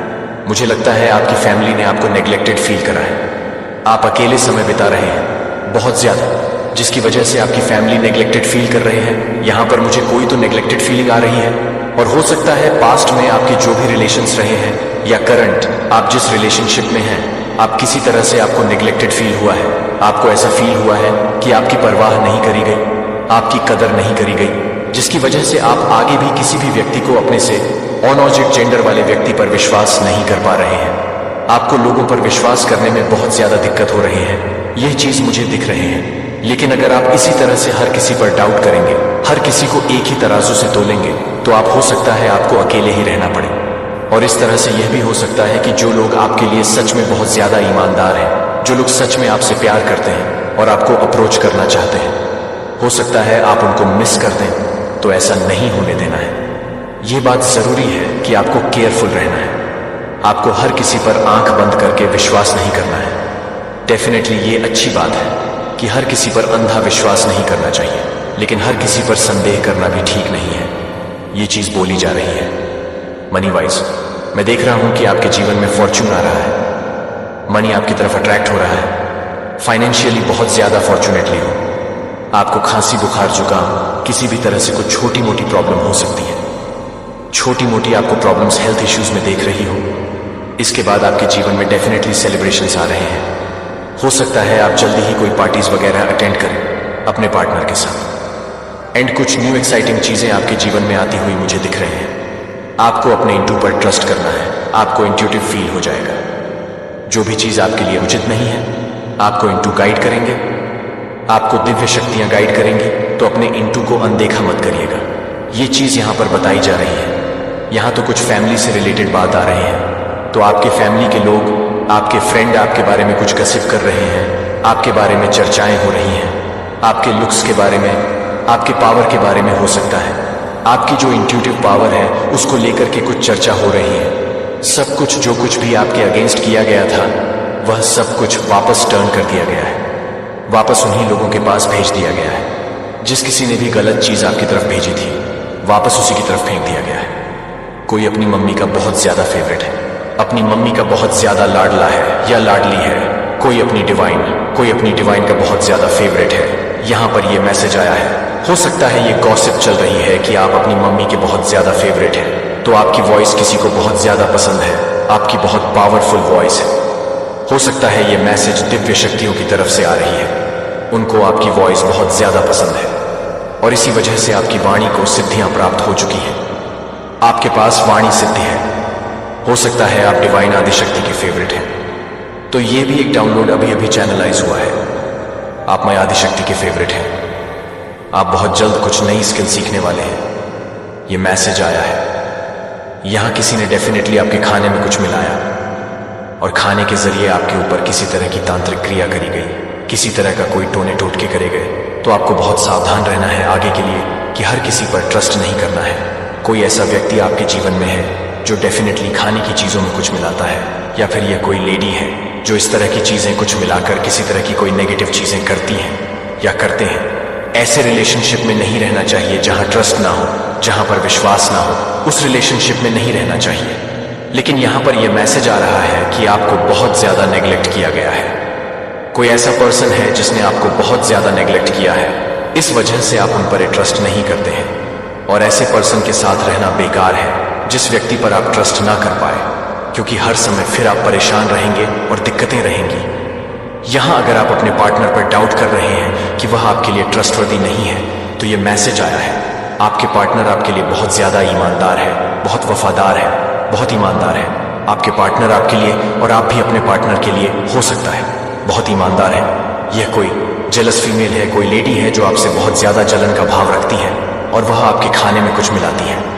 मुझे लगता है आपकी फैमिली ने आपको नेग्लेक्टेड फील करा है। आप अकेले समय बिता रहे हैं बहुत ज्यादा, जिसकी वजह से आपकी फैमिली नेग्लेक्टेड फील कर रहे हैं। यहां पर मुझे कोई तो नेग्लेक्टेड फीलिंग आ रही है, और हो सकता है पास्ट में आपके जो भी रिलेशंस रहे हैं या करंट आप जिस रिलेशनशिप में हैं, आप किसी तरह से आपको नेग्लेक्टेड फील हुआ है। आपको ऐसा फील हुआ है कि आपकी परवाह नहीं करी गई, आपकी कदर नहीं करी गई, जिसकी वजह से आप आगे भी किसी भी व्यक्ति को अपने से ऑपोजिट जेंडर वाले व्यक्ति पर विश्वास नहीं कर पा रहे हैं। आपको लोगों पर विश्वास करने में बहुत ज्यादा दिक्कत हो रही है, यह चीज मुझे दिख रही है। लेकिन अगर आप इसी तरह से हर किसी पर डाउट करेंगे, हर किसी को एक ही तराजू से तोलेंगे, तो आप हो सकता है आपको अकेले ही रहना पड़े। और इस तरह से यह भी हो सकता है कि जो लोग आपके लिए सच में बहुत ज्यादा ईमानदार हैं, जो लोग सच में आपसे प्यार करते हैं और आपको अप्रोच करना चाहते हैं, हो सकता है आप उनको मिस कर दें। तो ऐसा नहीं होने देना है। यह बात जरूरी है कि आपको केयरफुल रहना है। आपको हर किसी पर आंख बंद करके विश्वास नहीं करना है। डेफिनेटली ये अच्छी बात है कि हर किसी पर अंधा विश्वास नहीं करना चाहिए, लेकिन हर किसी पर संदेह करना भी ठीक नहीं है। ये चीज बोली जा रही है। मनी वाइज मैं देख रहा हूं कि आपके जीवन में फॉर्च्यून आ रहा है, मनी आपकी तरफ अट्रैक्ट हो रहा है। फाइनेंशियली बहुत ज्यादा फॉर्चुनेटली हो। आपको खांसी, बुखार, जुकाम, किसी भी तरह से कुछ छोटी मोटी प्रॉब्लम हो सकती है। छोटी मोटी आपको प्रॉब्लम्स हेल्थ इश्यूज में देख रही हो। इसके बाद आपके जीवन में डेफिनेटली सेलिब्रेशंस आ रहे हैं। हो सकता है आप जल्दी ही कोई पार्टीज वगैरह अटेंड करें अपने पार्टनर के साथ। एंड कुछ न्यू एक्साइटिंग चीजें आपके जीवन में आती हुई मुझे दिख रहे हैं। आपको अपने इंटू पर ट्रस्ट करना है। आपको इंट्यूटिव फील हो जाएगा। जो भी चीज आपके लिए उचित नहीं है, आपको इंटू गाइड करेंगे, आपको दिव्य शक्तियां गाइड करेंगी। तो अपने इंटू को अनदेखा मत करिएगा। ये चीज यहां पर बताई जा रही है। यहां तो कुछ फैमिली से रिलेटेड बात आ रही है। तो आपके फैमिली के लोग, आपके फ्रेंड आपके बारे में कुछ गसिप कर रहे हैं, आपके बारे में चर्चाएं हो रही हैं, आपके लुक्स के बारे में, आपके पावर के बारे में हो सकता है। आपकी जो इंट्यूटिव पावर है उसको लेकर के कुछ चर्चा हो रही है। सब कुछ जो कुछ भी आपके अगेंस्ट किया गया था, वह सब कुछ वापस टर्न कर दिया गया है। वापस उन्हीं लोगों के पास भेज दिया गया है। जिस किसी ने भी गलत चीज आपकी तरफ भेजी थी, वापस उसी की तरफ फेंक दिया गया है। कोई अपनी मम्मी का बहुत ज्यादा फेवरेट है, अपनी मम्मी का बहुत ज्यादा लाडला है या लाडली है। कोई अपनी डिवाइन का बहुत ज्यादा फेवरेट है। यहां पर यह मैसेज आया है। हो सकता है ये गॉसिप चल रही है कि आप अपनी मम्मी के बहुत ज्यादा फेवरेट हैं, तो आपकी वॉइस किसी को बहुत ज्यादा पसंद है, आपकी बहुत पावरफुल वॉइस है। हो सकता है ये मैसेज दिव्य शक्तियों की तरफ से आ रही है। उनको आपकी वॉइस बहुत ज्यादा पसंद है और इसी वजह से आपकी वाणी को सिद्धियां प्राप्त हो चुकी हैं। आपके पास वाणी सिद्धि है। हो सकता है आप डिवाइन आदिशक्ति के फेवरेट हैं। तो ये भी एक डाउनलोड अभी अभी चैनलाइज हुआ है। आप मैं आदिशक्ति के फेवरेट हैं। आप बहुत जल्द कुछ नई स्किल सीखने वाले हैं। ये मैसेज आया है। यहां किसी ने डेफिनेटली आपके खाने में कुछ मिलाया और खाने के जरिए आपके ऊपर किसी तरह की तांत्रिक क्रिया करी गई, किसी तरह का कोई टोने टोटके करे गए। तो आपको बहुत सावधान रहना है आगे के लिए कि हर किसी पर ट्रस्ट नहीं करना है। कोई ऐसा व्यक्ति आपके जीवन में है जो डेफिनेटली खाने की चीजों में कुछ मिलाता है, या फिर यह कोई लेडी है जो इस तरह की चीजें कुछ मिलाकर किसी तरह की कोई नेगेटिव चीजें करती हैं या करते हैं। ऐसे रिलेशनशिप में नहीं रहना चाहिए जहां ट्रस्ट ना हो, जहां पर विश्वास ना हो। उस रिलेशनशिप में नहीं रहना चाहिए। लेकिन यहां पर यह मैसेज आ रहा है कि आपको बहुत ज्यादा नेग्लेक्ट किया गया है। कोई ऐसा पर्सन है जिसने आपको बहुत ज्यादा नेग्लेक्ट किया है। इस वजह से आप उन पर ट्रस्ट नहीं करते हैं और ऐसे पर्सन के साथ रहना बेकार है जिस व्यक्ति पर आप ट्रस्ट ना कर पाए, क्योंकि हर समय फिर आप परेशान रहेंगे और दिक्कतें रहेंगी। यहां अगर आप अपने पार्टनर पर डाउट कर रहे हैं कि वह आपके लिए ट्रस्टवर्दी नहीं है, तो ये मैसेज आया है। आपके पार्टनर आपके लिए बहुत ज्यादा ईमानदार है, बहुत वफादार है, बहुत ईमानदार है। आपके पार्टनर आपके लिए और आप भी अपने पार्टनर के लिए हो सकता है बहुत ईमानदार है। यह कोई जेलस फीमेल है, कोई लेडी है जो आपसे बहुत ज्यादा जलन का भाव रखती है और वह आपके खाने में कुछ मिलाती है।